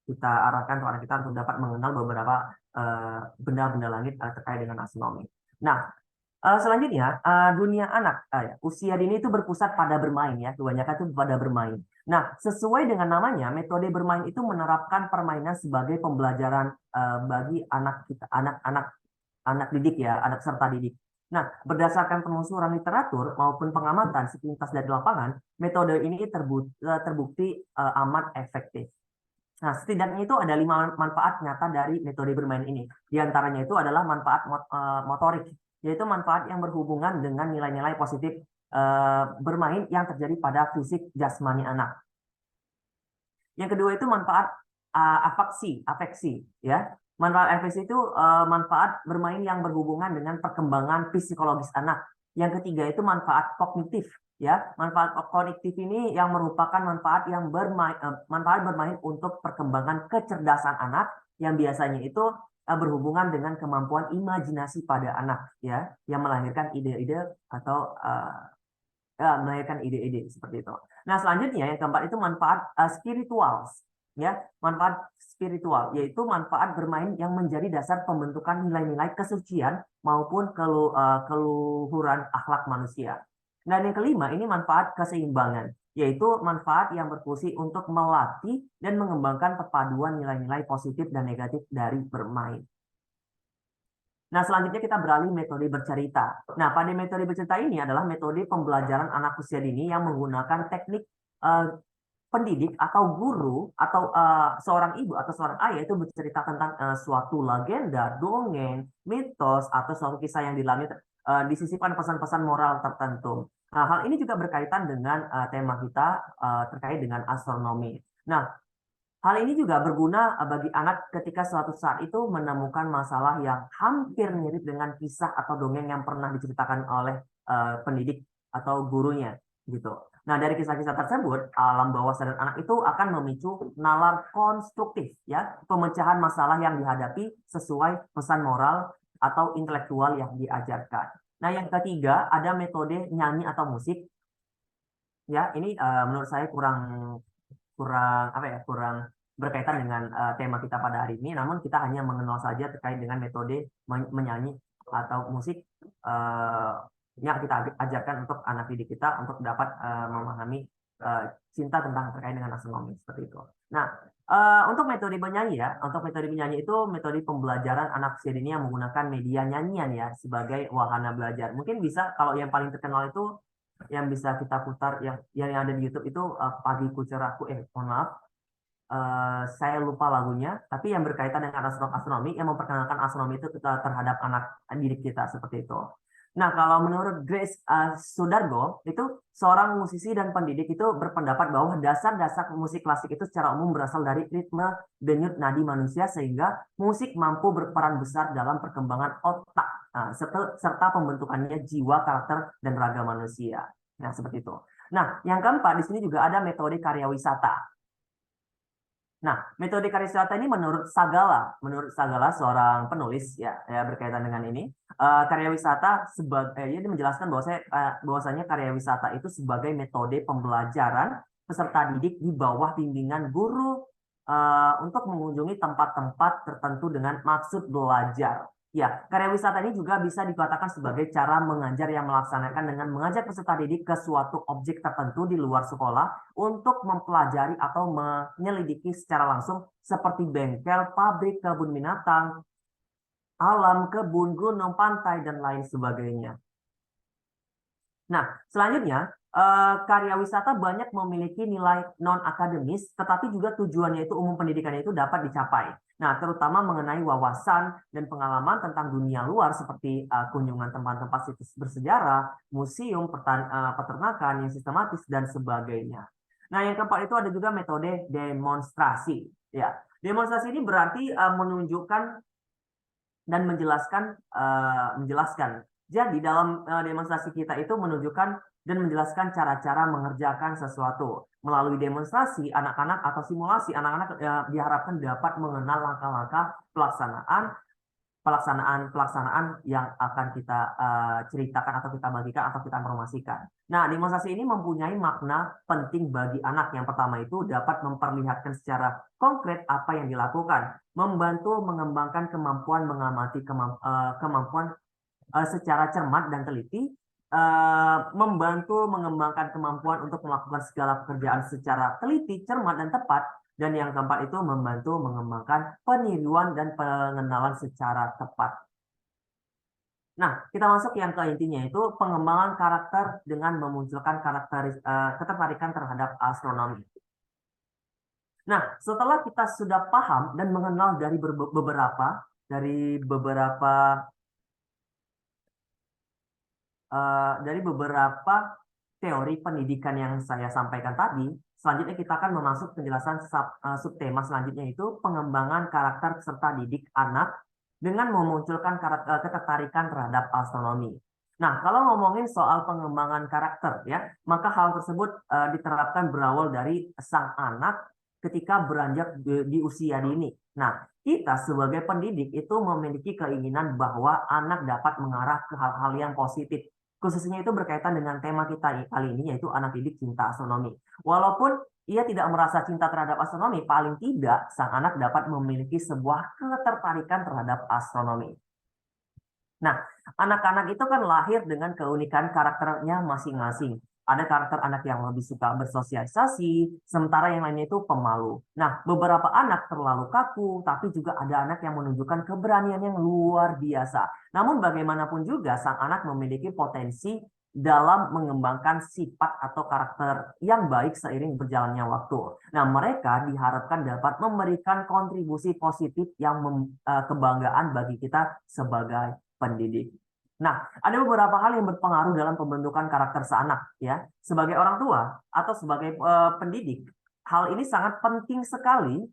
Speaker 2: kita arahkan untuk anak kita untuk dapat mengenal beberapa benda-benda langit terkait dengan astronomi. Nah, selanjutnya dunia anak ya, usia dini itu berpusat pada bermain ya, kebanyakan itu pada bermain. Nah, sesuai dengan namanya, metode bermain itu menerapkan permainan sebagai pembelajaran bagi anak kita, anak didik ya, anak peserta didik. Nah, berdasarkan penelusuran literatur maupun pengamatan sepintas dari lapangan, metode ini terbukti amat efektif. Nah, setidaknya itu ada 5 manfaat nyata dari metode bermain ini. Di antaranya itu adalah manfaat motorik, yaitu manfaat yang berhubungan dengan nilai-nilai positif bermain yang terjadi pada fisik jasmani anak. Yang kedua itu manfaat afeksi, ya. Manfaat afeksi itu manfaat bermain yang berhubungan dengan perkembangan psikologis anak. Yang ketiga itu manfaat kognitif, ya. Manfaat kognitif ini yang merupakan manfaat bermain untuk perkembangan kecerdasan anak yang biasanya itu berhubungan dengan kemampuan imajinasi pada anak, ya, yang melahirkan ide-ide atau melahirkan ide-ide seperti itu. Nah, selanjutnya yang keempat itu manfaat spiritual, ya, manfaat spiritual yaitu manfaat bermain yang menjadi dasar pembentukan nilai-nilai kesucian maupun keluhuran akhlak manusia. Dan yang kelima ini manfaat keseimbangan, yaitu manfaat yang berfungsi untuk melatih dan mengembangkan perpaduan nilai-nilai positif dan negatif dari bermain. Nah, selanjutnya kita beralih metode bercerita. Nah, pada metode bercerita ini adalah metode pembelajaran anak usia dini yang menggunakan teknik pendidik atau guru atau seorang ibu atau seorang ayah itu bercerita tentang suatu legenda, dongeng, mitos atau suatu kisah yang disisipkan pesan-pesan moral tertentu. Nah, hal ini juga berkaitan dengan tema kita terkait dengan astronomi. Nah, hal ini juga berguna bagi anak ketika suatu saat itu menemukan masalah yang hampir mirip dengan kisah atau dongeng yang pernah diceritakan oleh pendidik atau gurunya, gitu. Nah, dari kisah-kisah tersebut, alam bawah sadar anak itu akan memicu nalar konstruktif, ya, pemecahan masalah yang dihadapi sesuai pesan moral atau intelektual yang diajarkan. Nah, yang ketiga ada metode nyanyi atau musik, ya. Ini menurut saya kurang kurang berkaitan dengan tema kita pada hari ini. Namun kita hanya mengenal saja terkait dengan metode menyanyi atau musik yang kita ajarkan untuk anak didik kita untuk dapat memahami cinta terkait dengan astronomi seperti itu. Nah, untuk metode menyanyi ya, untuk metode menyanyi itu metode pembelajaran anak usia dini yang menggunakan media nyanyian ya sebagai wahana belajar. Mungkin bisa kalau yang paling terkenal itu yang bisa kita putar yang ada di YouTube itu Pagiku Cerahku, mohon maaf, saya lupa lagunya, tapi yang berkaitan dengan astronomi yang memperkenalkan astronomi itu terhadap anak didik kita seperti itu. Nah, kalau menurut Grace Sudargo, itu seorang musisi dan pendidik itu berpendapat bahwa dasar-dasar musik klasik itu secara umum berasal dari ritme denyut nadi manusia sehingga musik mampu berperan besar dalam perkembangan otak serta pembentukannya jiwa, karakter, dan raga manusia. Nah, seperti itu. Nah, yang keempat di sini juga ada metode karya wisata. Nah, metode karya wisata ini menurut Sagala seorang penulis ya berkaitan dengan ini, karya wisata dia menjelaskan bahwasanya karya wisata itu sebagai metode pembelajaran peserta didik di bawah bimbingan guru untuk mengunjungi tempat-tempat tertentu dengan maksud belajar. Ya, karya wisata ini juga bisa dikatakan sebagai cara mengajar yang melaksanakan dengan mengajak peserta didik ke suatu objek tertentu di luar sekolah untuk mempelajari atau menyelidiki secara langsung seperti bengkel, pabrik, kebun binatang, alam, kebun, gunung, pantai, dan lain sebagainya. Nah, selanjutnya, karya wisata banyak memiliki nilai non-akademis, tetapi juga tujuannya itu umum pendidikannya itu dapat dicapai. Nah, terutama mengenai wawasan dan pengalaman tentang dunia luar seperti kunjungan tempat-tempat situs bersejarah, museum, peternakan yang sistematis, dan sebagainya. Nah, yang keempat itu ada juga metode demonstrasi. Ya, demonstrasi ini berarti menunjukkan dan menjelaskan. Jadi dalam demonstrasi kita itu menunjukkan dan menjelaskan cara-cara mengerjakan sesuatu. Melalui demonstrasi anak-anak atau simulasi, anak-anak diharapkan dapat mengenal langkah-langkah pelaksanaan yang akan kita ceritakan atau kita bagikan atau kita informasikan. Nah, demonstrasi ini mempunyai makna penting bagi anak. Yang pertama itu dapat memperlihatkan secara konkret apa yang dilakukan, membantu mengembangkan kemampuan mengamati kemampuan secara cermat dan teliti, membantu mengembangkan kemampuan untuk melakukan segala pekerjaan secara teliti, cermat, dan tepat. Dan yang keempat itu membantu mengembangkan peniruan dan pengenalan secara tepat. Nah, kita masuk yang ke intinya itu pengembangan karakter dengan memunculkan ketertarikan terhadap astronomi. Nah, setelah kita sudah paham dan mengenal dari beberapa teori pendidikan yang saya sampaikan tadi, selanjutnya kita akan memasuki penjelasan subtema selanjutnya itu pengembangan karakter peserta didik anak dengan memunculkan ketertarikan terhadap astronomi. Nah, kalau ngomongin soal pengembangan karakter ya, maka hal tersebut diterapkan berawal dari sang anak ketika beranjak di usia dini. Nah, kita sebagai pendidik itu memiliki keinginan bahwa anak dapat mengarah ke hal-hal yang positif. Khususnya itu berkaitan dengan tema kita kali ini, yaitu anak didik cinta astronomi. Walaupun ia tidak merasa cinta terhadap astronomi, paling tidak sang anak dapat memiliki sebuah ketertarikan terhadap astronomi. Nah, anak-anak itu kan lahir dengan keunikan karakternya masing-masing. Ada karakter anak yang lebih suka bersosialisasi, sementara yang lainnya itu pemalu. Nah, beberapa anak terlalu kaku, tapi juga ada anak yang menunjukkan keberanian yang luar biasa. Namun bagaimanapun juga, sang anak memiliki potensi dalam mengembangkan sifat atau karakter yang baik seiring berjalannya waktu. Nah, mereka diharapkan dapat memberikan kontribusi positif yang kebanggaan bagi kita sebagai pendidik. Nah, ada beberapa hal yang berpengaruh dalam pembentukan karakter seanak, ya. Sebagai orang tua atau sebagai pendidik, hal ini sangat penting sekali.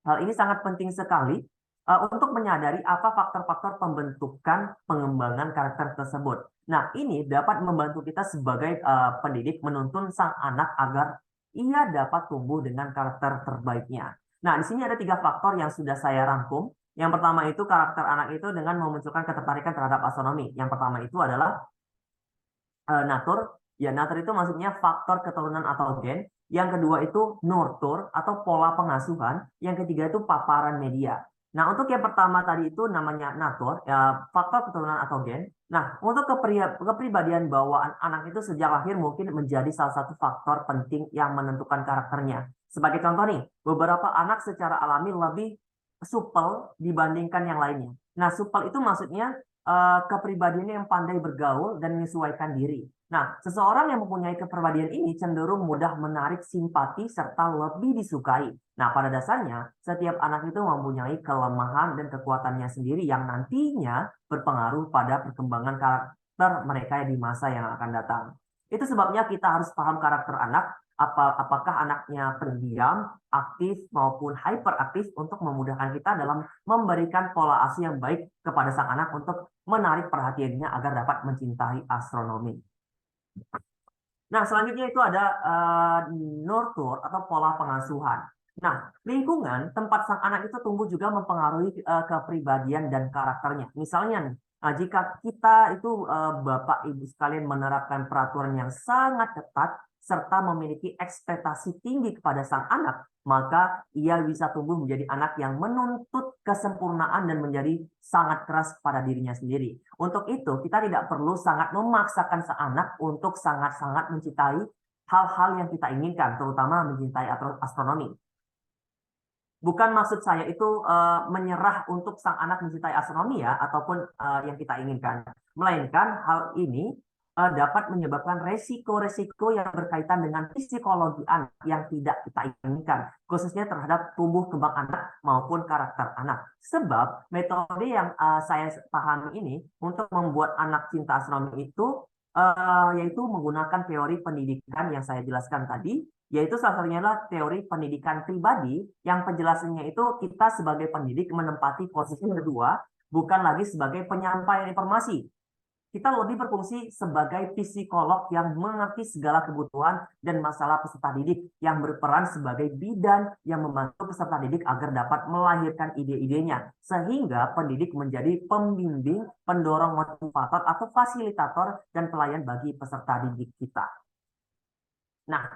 Speaker 2: Hal ini sangat penting sekali untuk menyadari apa faktor-faktor pembentukan pengembangan karakter tersebut. Nah, ini dapat membantu kita sebagai pendidik menuntun sang anak agar ia dapat tumbuh dengan karakter terbaiknya. Nah, di sini ada 3 faktor yang sudah saya rangkum. Yang pertama itu karakter anak itu dengan memunculkan ketertarikan terhadap astronomi. Yang pertama itu adalah natur. Ya, natur itu maksudnya faktor keturunan atau gen. Yang kedua itu nurture atau pola pengasuhan. Yang ketiga itu paparan media. Nah, untuk yang pertama tadi itu namanya natur, ya, faktor keturunan atau gen. Nah, untuk kepribadian bawaan anak itu sejak lahir mungkin menjadi salah satu faktor penting yang menentukan karakternya. Sebagai contoh nih, beberapa anak secara alami lebih supel dibandingkan yang lainnya. Nah, supel itu maksudnya kepribadiannya yang pandai bergaul dan menyesuaikan diri. Nah, seseorang yang mempunyai kepribadian ini cenderung mudah menarik simpati serta lebih disukai. Nah, pada dasarnya, setiap anak itu mempunyai kelemahan dan kekuatannya sendiri yang nantinya berpengaruh pada perkembangan karakter mereka di masa yang akan datang. Itu sebabnya kita harus paham karakter anak, apakah anaknya pendiam, aktif, maupun hyperaktif untuk memudahkan kita dalam memberikan pola asuh yang baik kepada sang anak untuk menarik perhatiannya agar dapat mencintai astronomi. Nah, selanjutnya itu ada nurture atau pola pengasuhan. Nah, lingkungan tempat sang anak itu tumbuh juga mempengaruhi kepribadian dan karakternya. Misalnya, jika kita itu Bapak Ibu sekalian menerapkan peraturan yang sangat ketat serta memiliki ekspektasi tinggi kepada sang anak, maka ia bisa tumbuh menjadi anak yang menuntut kesempurnaan dan menjadi sangat keras pada dirinya sendiri. Untuk itu, kita tidak perlu sangat memaksakan sang anak untuk sangat-sangat mencintai hal-hal yang kita inginkan, terutama mencintai astronomi. Bukan maksud saya itu menyerah untuk sang anak mencintai astronomi ya, ataupun yang kita inginkan. Melainkan hal ini dapat menyebabkan resiko-resiko yang berkaitan dengan psikologi anak yang tidak kita inginkan, khususnya terhadap tumbuh kembang anak maupun karakter anak. Sebab metode yang saya pahami ini untuk membuat anak cinta astronomi itu yaitu menggunakan teori pendidikan yang saya jelaskan tadi, yaitu salah satunya adalah teori pendidikan pribadi yang penjelasannya itu kita sebagai pendidik menempati posisi kedua, bukan lagi sebagai penyampaian informasi. kita lebih berfungsi sebagai psikolog yang mengerti segala kebutuhan dan masalah peserta didik, yang berperan sebagai bidan yang membantu peserta didik agar dapat melahirkan ide-idenya, sehingga pendidik menjadi pembimbing, pendorong, motivator atau fasilitator dan pelayan bagi peserta didik kita. Nah,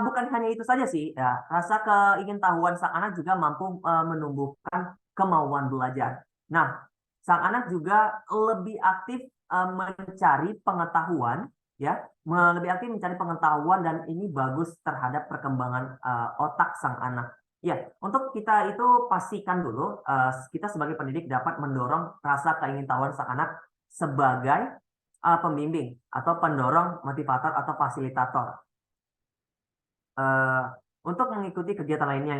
Speaker 2: bukan hanya itu saja sih, ya, rasa keingintahuan sang anak juga mampu menumbuhkan kemauan belajar. Nah, sang anak juga lebih aktif mencari pengetahuan, ya, lebih aktif mencari pengetahuan, dan ini bagus terhadap perkembangan otak sang anak. Ya, untuk kita itu pastikan dulu kita sebagai pendidik dapat mendorong rasa keingintahuan sang anak sebagai pembimbing atau pendorong, motivator atau fasilitator. Untuk mengikuti kegiatan lainnya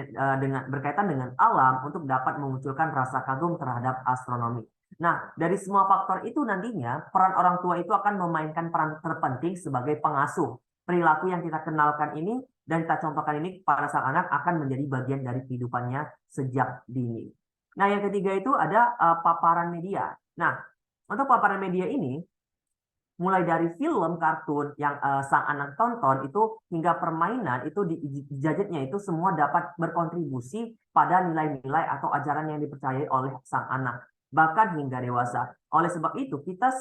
Speaker 2: berkaitan dengan alam untuk dapat memunculkan rasa kagum terhadap astronomi. Nah, dari semua faktor itu nantinya peran orang tua itu akan memainkan peran terpenting sebagai pengasuh. Perilaku yang kita kenalkan ini dan kita contohkan ini kepada sang anak akan menjadi bagian dari kehidupannya sejak dini. Nah, yang ketiga itu ada paparan media. Nah, untuk paparan media ini mulai dari film, kartun yang sang anak tonton itu hingga permainan itu di gadgetnya itu semua dapat berkontribusi pada nilai-nilai atau ajaran yang dipercayai oleh sang anak, bahkan hingga dewasa. Oleh sebab itu, kita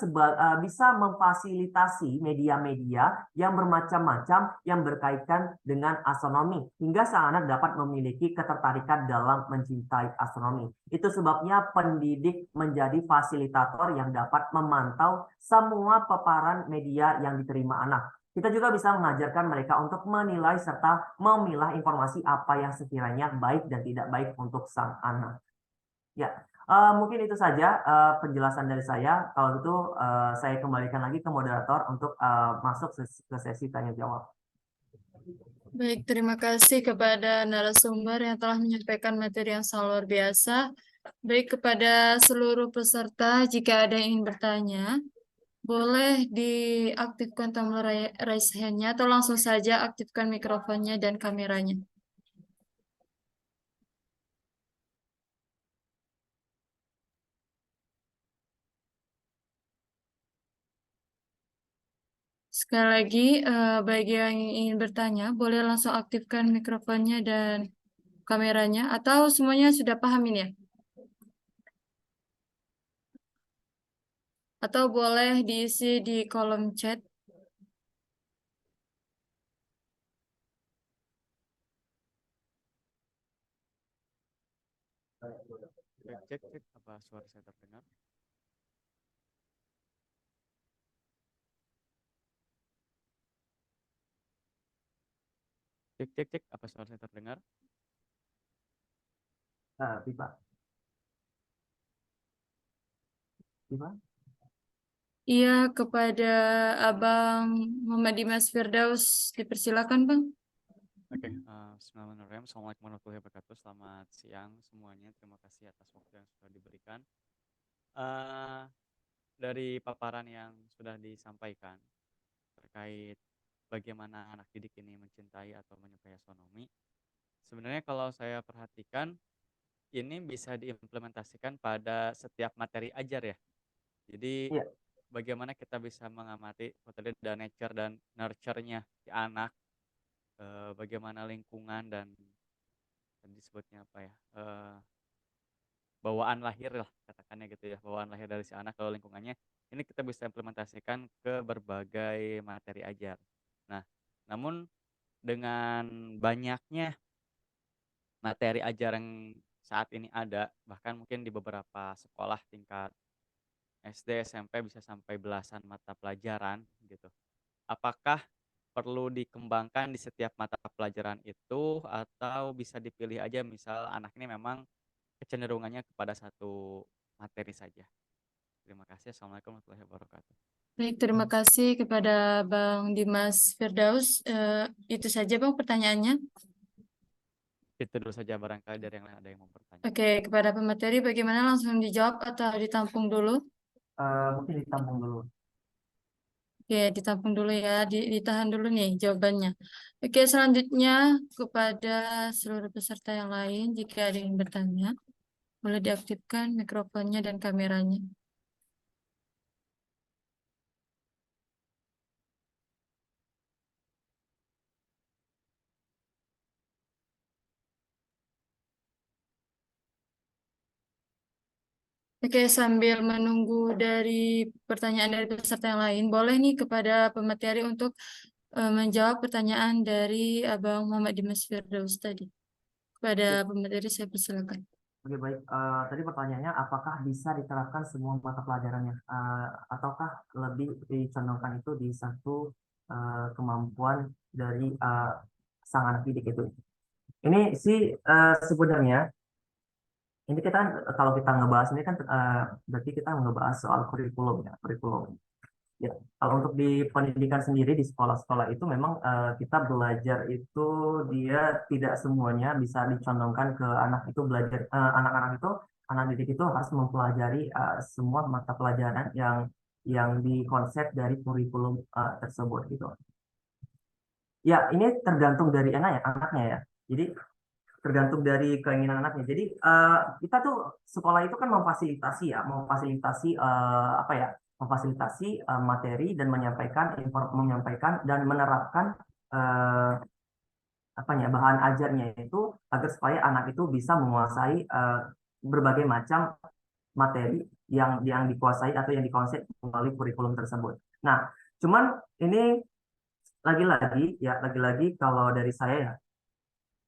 Speaker 2: bisa memfasilitasi media-media yang bermacam-macam yang berkaitan dengan astronomi, hingga sang anak dapat memiliki ketertarikan dalam mencintai astronomi. Itu sebabnya pendidik menjadi fasilitator yang dapat memantau semua paparan media yang diterima anak. Kita juga bisa mengajarkan mereka untuk menilai serta memilah informasi apa yang sekiranya baik dan tidak baik untuk sang anak. Ya, mungkin itu saja penjelasan dari saya. Kalau gitu saya kembalikan lagi ke moderator untuk masuk ke sesi tanya jawab.
Speaker 1: Baik, terima kasih kepada narasumber yang telah menyampaikan materi yang sangat luar biasa. Baik, kepada seluruh peserta, jika ada yang ingin bertanya, boleh diaktifkan tombol raise hand-nya atau langsung saja aktifkan mikrofonnya dan kameranya. Sekali lagi, bagi yang ingin bertanya, boleh langsung aktifkan mikrofonnya dan kameranya, atau semuanya sudah paham ini ya? Atau boleh diisi di kolom chat.
Speaker 3: Cek, cek, apa suara saya terdengar? Cek, cek, cek, apa suara saya terdengar?
Speaker 2: Pipa. Pipa?
Speaker 1: Iya, kepada Abang Muhammad Dimas Firdaus, dipersilakan Bang.
Speaker 3: Oke, Bismillahirrahmanirrahim. Assalamualaikum warahmatullahi wabarakatuh. Selamat siang semuanya. Terima kasih atas waktu yang sudah diberikan. Dari paparan yang sudah disampaikan terkait bagaimana anak didik ini mencintai atau menyukai astronomi, sebenarnya kalau saya perhatikan, ini bisa diimplementasikan pada setiap materi ajar ya. Jadi
Speaker 2: Iya.
Speaker 3: bagaimana kita bisa mengamati dan nature dan nurture-nya si anak, bagaimana lingkungan dan disebutnya apa ya, bawaan lahir lah katakannya gitu ya, bawaan lahir dari si anak kalau lingkungannya, ini kita bisa implementasikan ke berbagai materi ajar. Nah, namun dengan banyaknya materi ajar yang saat ini ada, bahkan mungkin di beberapa sekolah tingkat SD, SMP bisa sampai belasan mata pelajaran gitu. Apakah perlu dikembangkan di setiap mata pelajaran itu atau bisa dipilih aja misal anak ini memang kecenderungannya kepada satu materi saja? Terima kasih. Assalamualaikum warahmatullahi wabarakatuh.
Speaker 1: Baik, terima kasih kepada Bang Dimas Firdaus. Itu saja Bang pertanyaannya.
Speaker 3: Itu dulu saja, barangkali dari yang lain ada yang mau bertanya.
Speaker 1: Oke, kepada pemateri bagaimana, langsung dijawab atau ditampung dulu?
Speaker 2: Mungkin ditampung dulu.
Speaker 1: Oke, ditampung dulu ya, ditahan dulu nih jawabannya. Oke, selanjutnya kepada seluruh peserta yang lain, jika ada yang bertanya, boleh diaktifkan mikrofonnya dan kameranya. Oke, sambil menunggu dari pertanyaan dari peserta yang lain, boleh nih kepada pemateri untuk menjawab pertanyaan dari Abang Muhammad Dimas Firdaus tadi. Kepada pemateri saya persilakan.
Speaker 2: Oke, baik. Tadi pertanyaannya, apakah bisa diterapkan semua mata pelajarannya, ataukah lebih dicondongkan itu di satu kemampuan dari sang anak didik itu? Ini sih sebenarnya ini kita kan, kalau kita ngebahas ini kan berarti kita ngebahas soal kurikulum ya, kurikulum. Ya, kalau untuk di pendidikan sendiri di sekolah-sekolah itu memang kita belajar itu dia tidak semuanya bisa dicondongkan ke anak itu belajar anak-anak itu anak didik itu harus mempelajari semua mata pelajaran yang dikonsep dari kurikulum tersebut gitu. Ya, ini tergantung dari anaknya ya. Jadi tergantung dari keinginan anaknya. Jadi kita tuh sekolah itu kan memfasilitasi ya, memfasilitasi apa ya, memfasilitasi materi dan menyampaikan dan menerapkan eh, apa ya bahan ajarnya itu agar supaya anak itu bisa menguasai berbagai macam materi yang dikuasai atau yang dikonsep melalui kurikulum tersebut. Nah, cuman ini lagi-lagi kalau dari saya ya,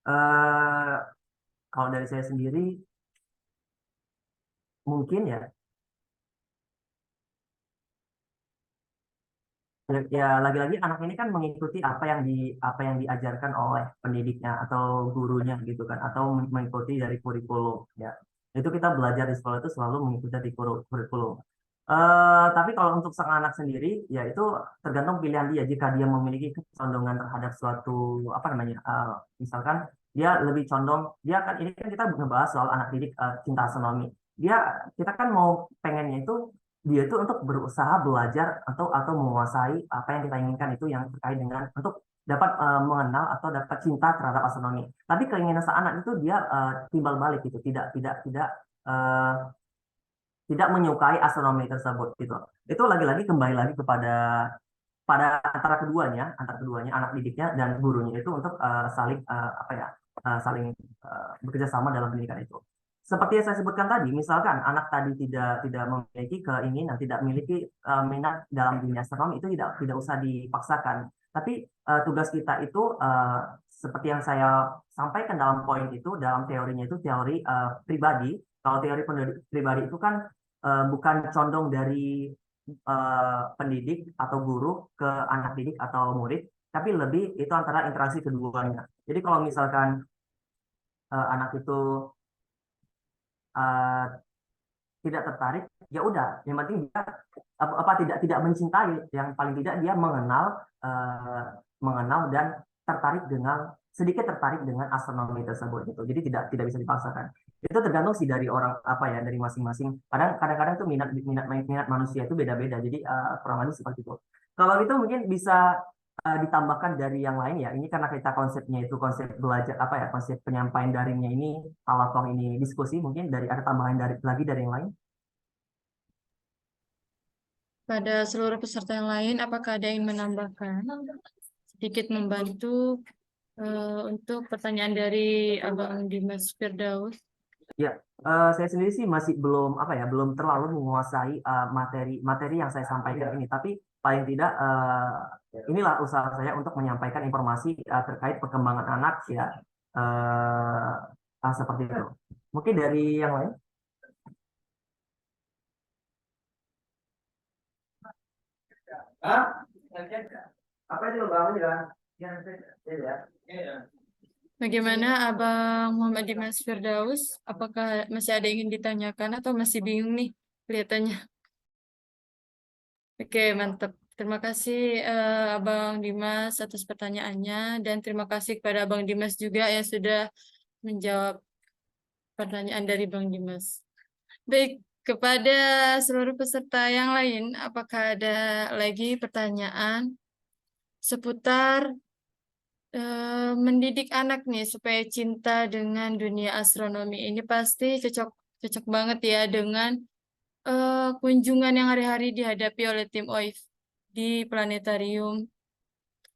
Speaker 2: eh, kalau dari saya sendiri mungkin ya lagi-lagi anak ini kan mengikuti apa yang diajarkan oleh pendidiknya atau gurunya gitu kan atau mengikuti dari kurikulum ya. Itu kita belajar di sekolah itu selalu mengikuti dari kurikulum. Tapi kalau untuk sang anak sendiri ya itu tergantung pilihan dia. Jika dia memiliki kecondongan terhadap suatu apa namanya misalkan dia lebih condong dia kan ini kan kita ngebahas soal anak didik cinta astronomi. Dia kita kan mau pengennya itu dia itu untuk berusaha belajar atau menguasai apa yang kita inginkan itu yang terkait dengan untuk dapat mengenal atau dapat cinta terhadap astronomi. Tapi keinginan sang anak itu dia timbal balik gitu, eh, tidak menyukai astronomi tersebut gitu. Itu lagi-lagi kembali lagi pada antara keduanya anak didiknya dan gurunya itu untuk saling apa ya saling bekerja sama dalam pendidikan itu. Seperti yang saya sebutkan tadi, misalkan anak tadi tidak memiliki keinginan, tidak memiliki minat dalam dunia astronomi itu tidak usah dipaksakan. Tapi tugas kita itu seperti yang saya sampaikan dalam poin itu, dalam teorinya itu teori pribadi. Kalau teori pribadi itu kan bukan condong dari pendidik atau guru ke anak didik atau murid, tapi lebih itu antara interaksi keduanya. Jadi kalau misalkan anak itu uh, tidak tertarik, ya udah, yang penting dia apa tidak mencintai, yang paling tidak dia mengenal dan sedikit tertarik dengan astronomi tersebut gitu. Jadi tidak bisa dipaksakan. Itu tergantung sih dari orang apa ya dari masing-masing. Kadang-kadang tuh minat manusia itu beda-beda. Jadi kurang lebih seperti itu. Kalau itu mungkin bisa ditambahkan dari yang lain ya. Ini karena kita konsepnya itu konsep belajar apa ya konsep penyampaian daringnya ini ala toh ini diskusi mungkin dari ada tambahan dari yang lain.
Speaker 1: Pada seluruh peserta yang lain, apakah ada yang menambahkan? Sedikit membantu untuk pertanyaan dari Abang Dimas Firdaus.
Speaker 2: Ya, saya sendiri sih masih belum apa ya, belum terlalu menguasai materi yang saya sampaikan ini. Tapi paling tidak inilah usaha saya untuk menyampaikan informasi terkait perkembangan anak ya, seperti itu. Mungkin dari yang lain. Apa itu bang ya?
Speaker 1: Bagaimana Abang Muhammad Dimas Firdaus? Apakah masih ada yang ingin ditanyakan atau masih bingung nih kelihatannya? Oke, mantap. Terima kasih Abang Dimas atas pertanyaannya dan terima kasih kepada Abang Dimas juga yang sudah menjawab pertanyaan dari Bang Dimas. Baik, kepada seluruh peserta yang lain, apakah ada lagi pertanyaan seputar mendidik anak nih supaya cinta dengan dunia astronomi ini pasti cocok banget ya dengan kunjungan yang hari-hari dihadapi oleh tim OIF di planetarium,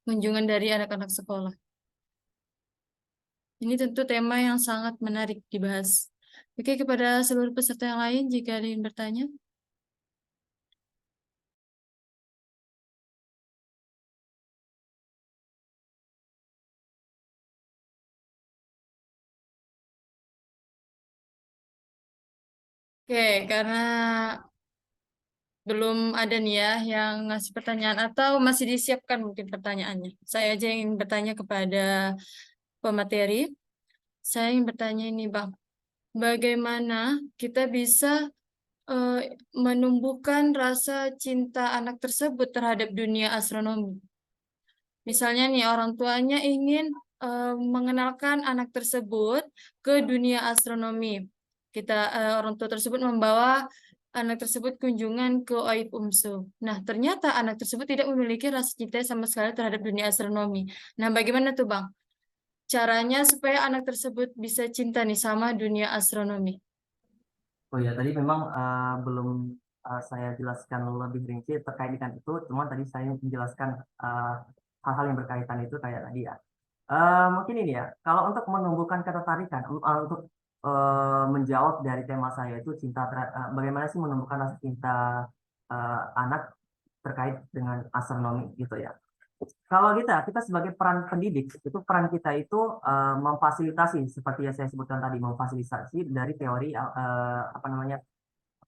Speaker 1: kunjungan dari anak-anak sekolah. Ini tentu tema yang sangat menarik dibahas. Oke, kepada seluruh peserta yang lain, jika ada yang bertanya. Oke, karena belum ada nih ya yang ngasih pertanyaan atau masih disiapkan mungkin pertanyaannya. Saya aja yang ingin bertanya kepada pemateri. Saya ingin bertanya ini, Bang. Bagaimana kita bisa eh, menumbuhkan rasa cinta anak tersebut terhadap dunia astronomi? Misalnya nih orang tuanya ingin mengenalkan anak tersebut ke dunia astronomi. Orang tua tersebut membawa anak tersebut kunjungan ke Oib Umsu. Nah, ternyata anak tersebut tidak memiliki rasa cinta sama sekali terhadap dunia astronomi. Nah, bagaimana tuh, Bang? Caranya supaya anak tersebut bisa cinta nih sama dunia astronomi.
Speaker 2: Oh ya, tadi memang belum saya jelaskan lebih rinci terkait dengan itu. Cuma tadi saya menjelaskan eh, hal-hal yang berkaitan itu kayak tadi ya. Mungkin ini ya, kalau untuk menumbuhkan ketertarikan, untuk menjawab dari tema saya itu bagaimana sih menumbuhkan rasa cinta anak terkait dengan astronomi gitu ya. Kalau kita sebagai peran pendidik, itu peran kita itu memfasilitasi, seperti yang saya sebutkan tadi, memfasilitasi dari teori apa namanya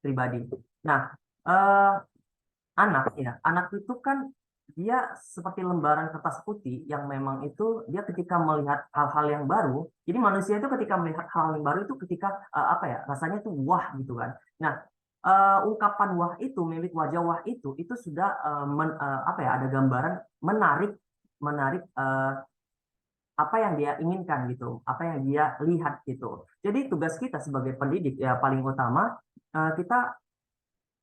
Speaker 2: pribadi. Nah, eh, anak itu kan dia seperti lembaran kertas putih yang memang itu dia ketika melihat hal-hal yang baru. Jadi manusia itu ketika melihat hal yang baru itu ketika apa ya rasanya tuh wah gitu kan. Nah, ungkapan wah itu milik wajah wah itu sudah apa ya ada gambaran menarik menarik apa yang dia inginkan gitu, apa yang dia lihat gitu. Jadi tugas kita sebagai pendidik ya paling utama kita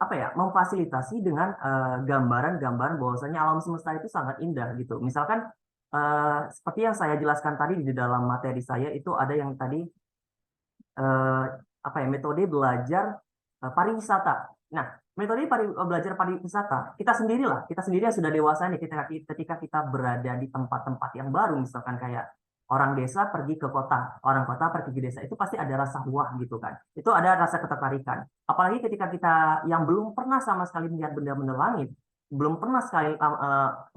Speaker 2: apa ya memfasilitasi dengan gambaran-gambaran bahwasanya alam semesta itu sangat indah gitu. Misalkan seperti yang saya jelaskan tadi di dalam materi saya itu ada yang tadi eh, apa ya metode belajar pariwisata. Nah, metode belajar pariwisata kita sendiri yang sudah dewasa nih ketika kita berada di tempat-tempat yang baru misalkan kayak orang desa pergi ke kota, orang kota pergi ke desa itu pasti ada rasa wah gitu kan. Itu ada rasa ketertarikan. Apalagi ketika kita yang belum pernah sama sekali melihat benda-benda langit, belum pernah sekali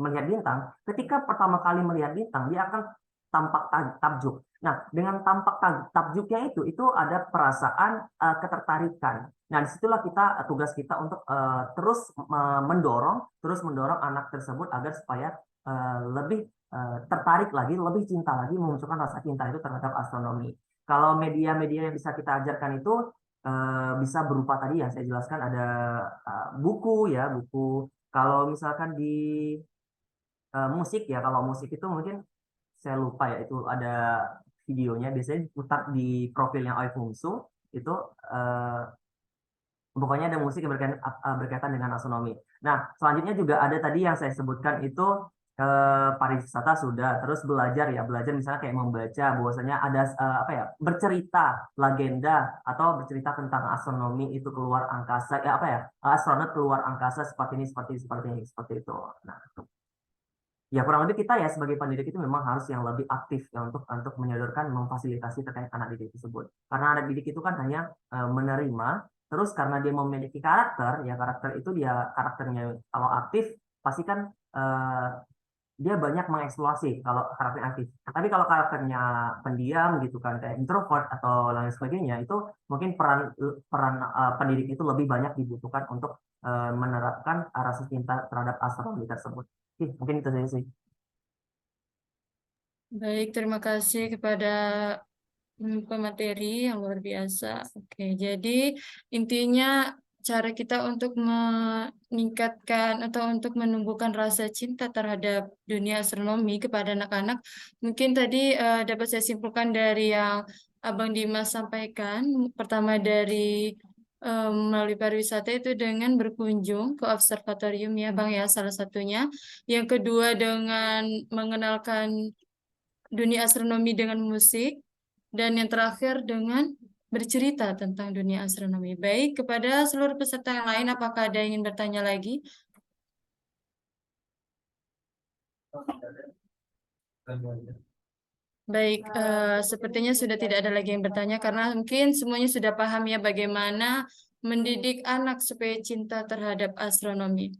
Speaker 2: melihat bintang, ketika pertama kali melihat bintang dia akan tampak takjub. Nah, dengan tampak takjubnya itu ada perasaan ketertarikan. Nah, disitulah tugas kita untuk terus mendorong anak tersebut agar supaya lebih tertarik lagi, lebih cinta lagi, memunculkan rasa cinta itu terhadap astronomi. Kalau media-media yang bisa kita ajarkan itu bisa berupa tadi yang saya jelaskan ada buku ya, buku. Kalau misalkan di musik ya, kalau musik itu mungkin saya lupa ya itu ada videonya biasanya diputar di profilnya Oifungsu itu eh, pokoknya ada musik yang berkaitan dengan astronomi. Nah, selanjutnya juga ada tadi yang saya sebutkan itu pariwisata sudah, terus belajar ya, belajar misalnya kayak membaca bahwasanya ada apa ya, bercerita legenda atau bercerita tentang astronomi itu keluar angkasa, ya apa ya, astronot keluar angkasa seperti ini, seperti itu. Nah, ya kurang lebih kita ya sebagai pendidik itu memang harus yang lebih aktif ya untuk menyodorkan memfasilitasi terkait anak didik tersebut karena anak didik itu kan hanya menerima terus karena dia memiliki karakter ya karakter itu dia karakternya kalau aktif pasti kan eh, dia banyak mengeksplorasi kalau karakternya aktif tapi kalau karakternya pendiam gitu kan kayak introvert atau lain sebagainya itu mungkin peran peran pendidik itu lebih banyak dibutuhkan untuk menerapkan rasa cinta terhadap astronomi tersebut. Mungkin itu saja sih.
Speaker 1: Baik, terima kasih kepada pemateri yang luar biasa. Oke, jadi intinya cara kita untuk meningkatkan atau untuk menumbuhkan rasa cinta terhadap dunia astronomi kepada anak-anak, mungkin tadi dapat saya simpulkan dari yang Abang Dimas sampaikan. Pertama dari melalui pariwisata itu dengan berkunjung ke observatorium ya Bang ya salah satunya. Yang kedua dengan mengenalkan dunia astronomi dengan musik, dan yang terakhir dengan bercerita tentang dunia astronomi. Baik, kepada seluruh peserta yang lain, apakah ada yang ingin bertanya lagi? Baik, sepertinya sudah tidak ada lagi yang bertanya karena mungkin semuanya sudah paham ya bagaimana mendidik anak supaya cinta terhadap astronomi.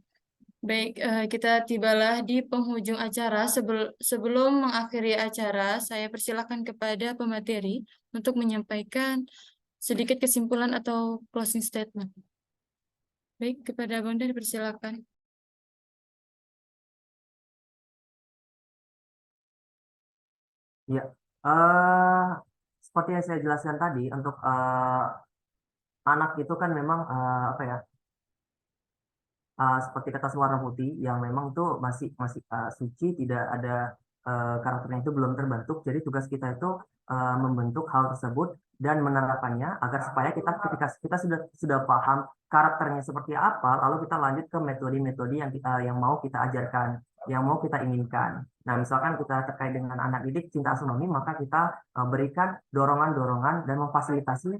Speaker 1: Baik, kita tibalah di penghujung acara. Sebelum mengakhiri acara, saya persilakan kepada pemateri untuk menyampaikan sedikit kesimpulan atau closing statement. Baik, kepada Bunda dipersilakan.
Speaker 2: Ya, seperti yang saya jelaskan tadi, untuk anak itu kan memang apa ya, seperti kertas warna putih yang memang itu masih masih suci, tidak ada karakternya itu belum terbentuk. Jadi tugas kita itu membentuk hal tersebut dan menerapkannya agar supaya kita ketika kita sudah paham karakternya seperti apa, lalu kita lanjut ke metode-metode yang mau kita ajarkan, yang mau kita inginkan. Nah, misalkan kita terkait dengan anak didik cinta astronomi, maka kita berikan dorongan-dorongan dan memfasilitasi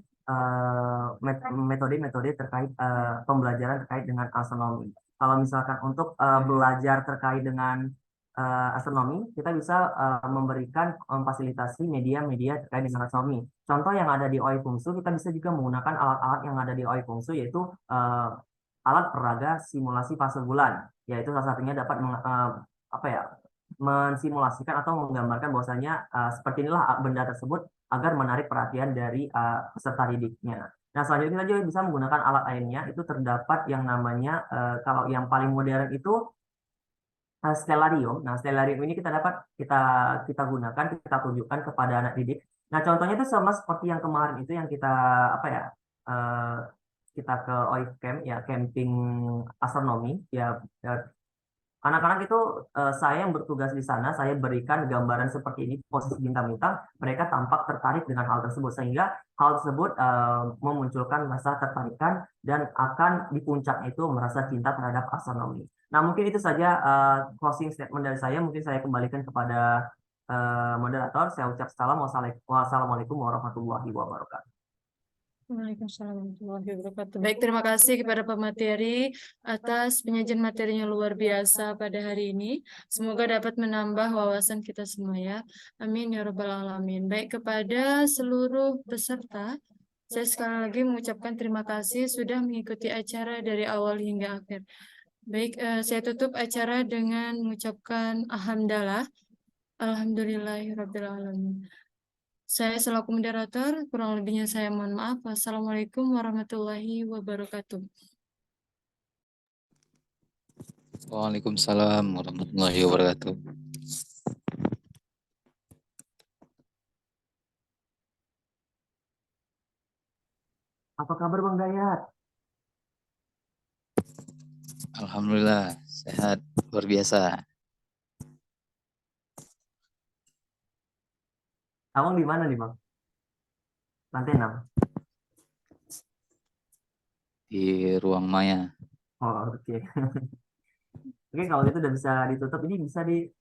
Speaker 2: metode-metode terkait pembelajaran terkait dengan astronomi. Kalau misalkan untuk belajar terkait dengan astronomi, kita bisa memberikan fasilitasi media-media terkait dengan astronomi. Contoh yang ada di OI Fungsu, kita bisa juga menggunakan alat-alat yang ada di OI Fungsu, yaitu alat peraga simulasi fase bulan, yaitu salah satunya dapat apa ya, mensimulasikan atau menggambarkan bahwasanya seperti inilah benda tersebut agar menarik perhatian dari peserta didiknya. Nah, selanjutnya kita juga bisa menggunakan alat lainnya, itu terdapat yang namanya, kalau yang paling modern itu stellarium. Nah, stellarium ini kita gunakan, kita tunjukkan kepada anak didik. Nah, contohnya itu sama seperti yang kemarin itu yang kita apa ya, eh, kita ke OIF Camp ya, camping astronomi ya, anak-anak itu saya yang bertugas di sana, saya berikan gambaran seperti ini, posisi bintang-bintang, mereka tampak tertarik dengan hal tersebut, sehingga hal tersebut memunculkan rasa tertarikan dan akan di puncaknya itu merasa cinta terhadap astronomi. Nah, mungkin itu saja closing statement dari saya. Mungkin saya kembalikan kepada moderator. Saya ucap salam. Wassalamualaikum warahmatullahi wabarakatuh.
Speaker 1: Waalaikumsalam warahmatullahi wabarakatuh. Baik, terima kasih kepada pemateri atas penyajian materinya luar biasa pada hari ini. Semoga dapat menambah wawasan kita semua ya. Amin ya rabbal alamin. Baik, kepada seluruh peserta, saya sekali lagi mengucapkan terima kasih sudah mengikuti acara dari awal hingga akhir. Baik, saya tutup acara dengan mengucapkan alhamdulillah. Alhamdulillahirabbil alamin. Saya selaku moderator, kurang lebihnya saya mohon maaf. Wassalamualaikum warahmatullahi wabarakatuh.
Speaker 4: Waalaikumsalam warahmatullahi wabarakatuh.
Speaker 2: Apa kabar Bang Dayat?
Speaker 4: Alhamdulillah sehat luar biasa.
Speaker 2: Abang di mana nih Bang? Lantai 6.
Speaker 4: Di ruang maya.
Speaker 2: Oh, oke. Oke, kalau gitu udah bisa ditutup. Ini bisa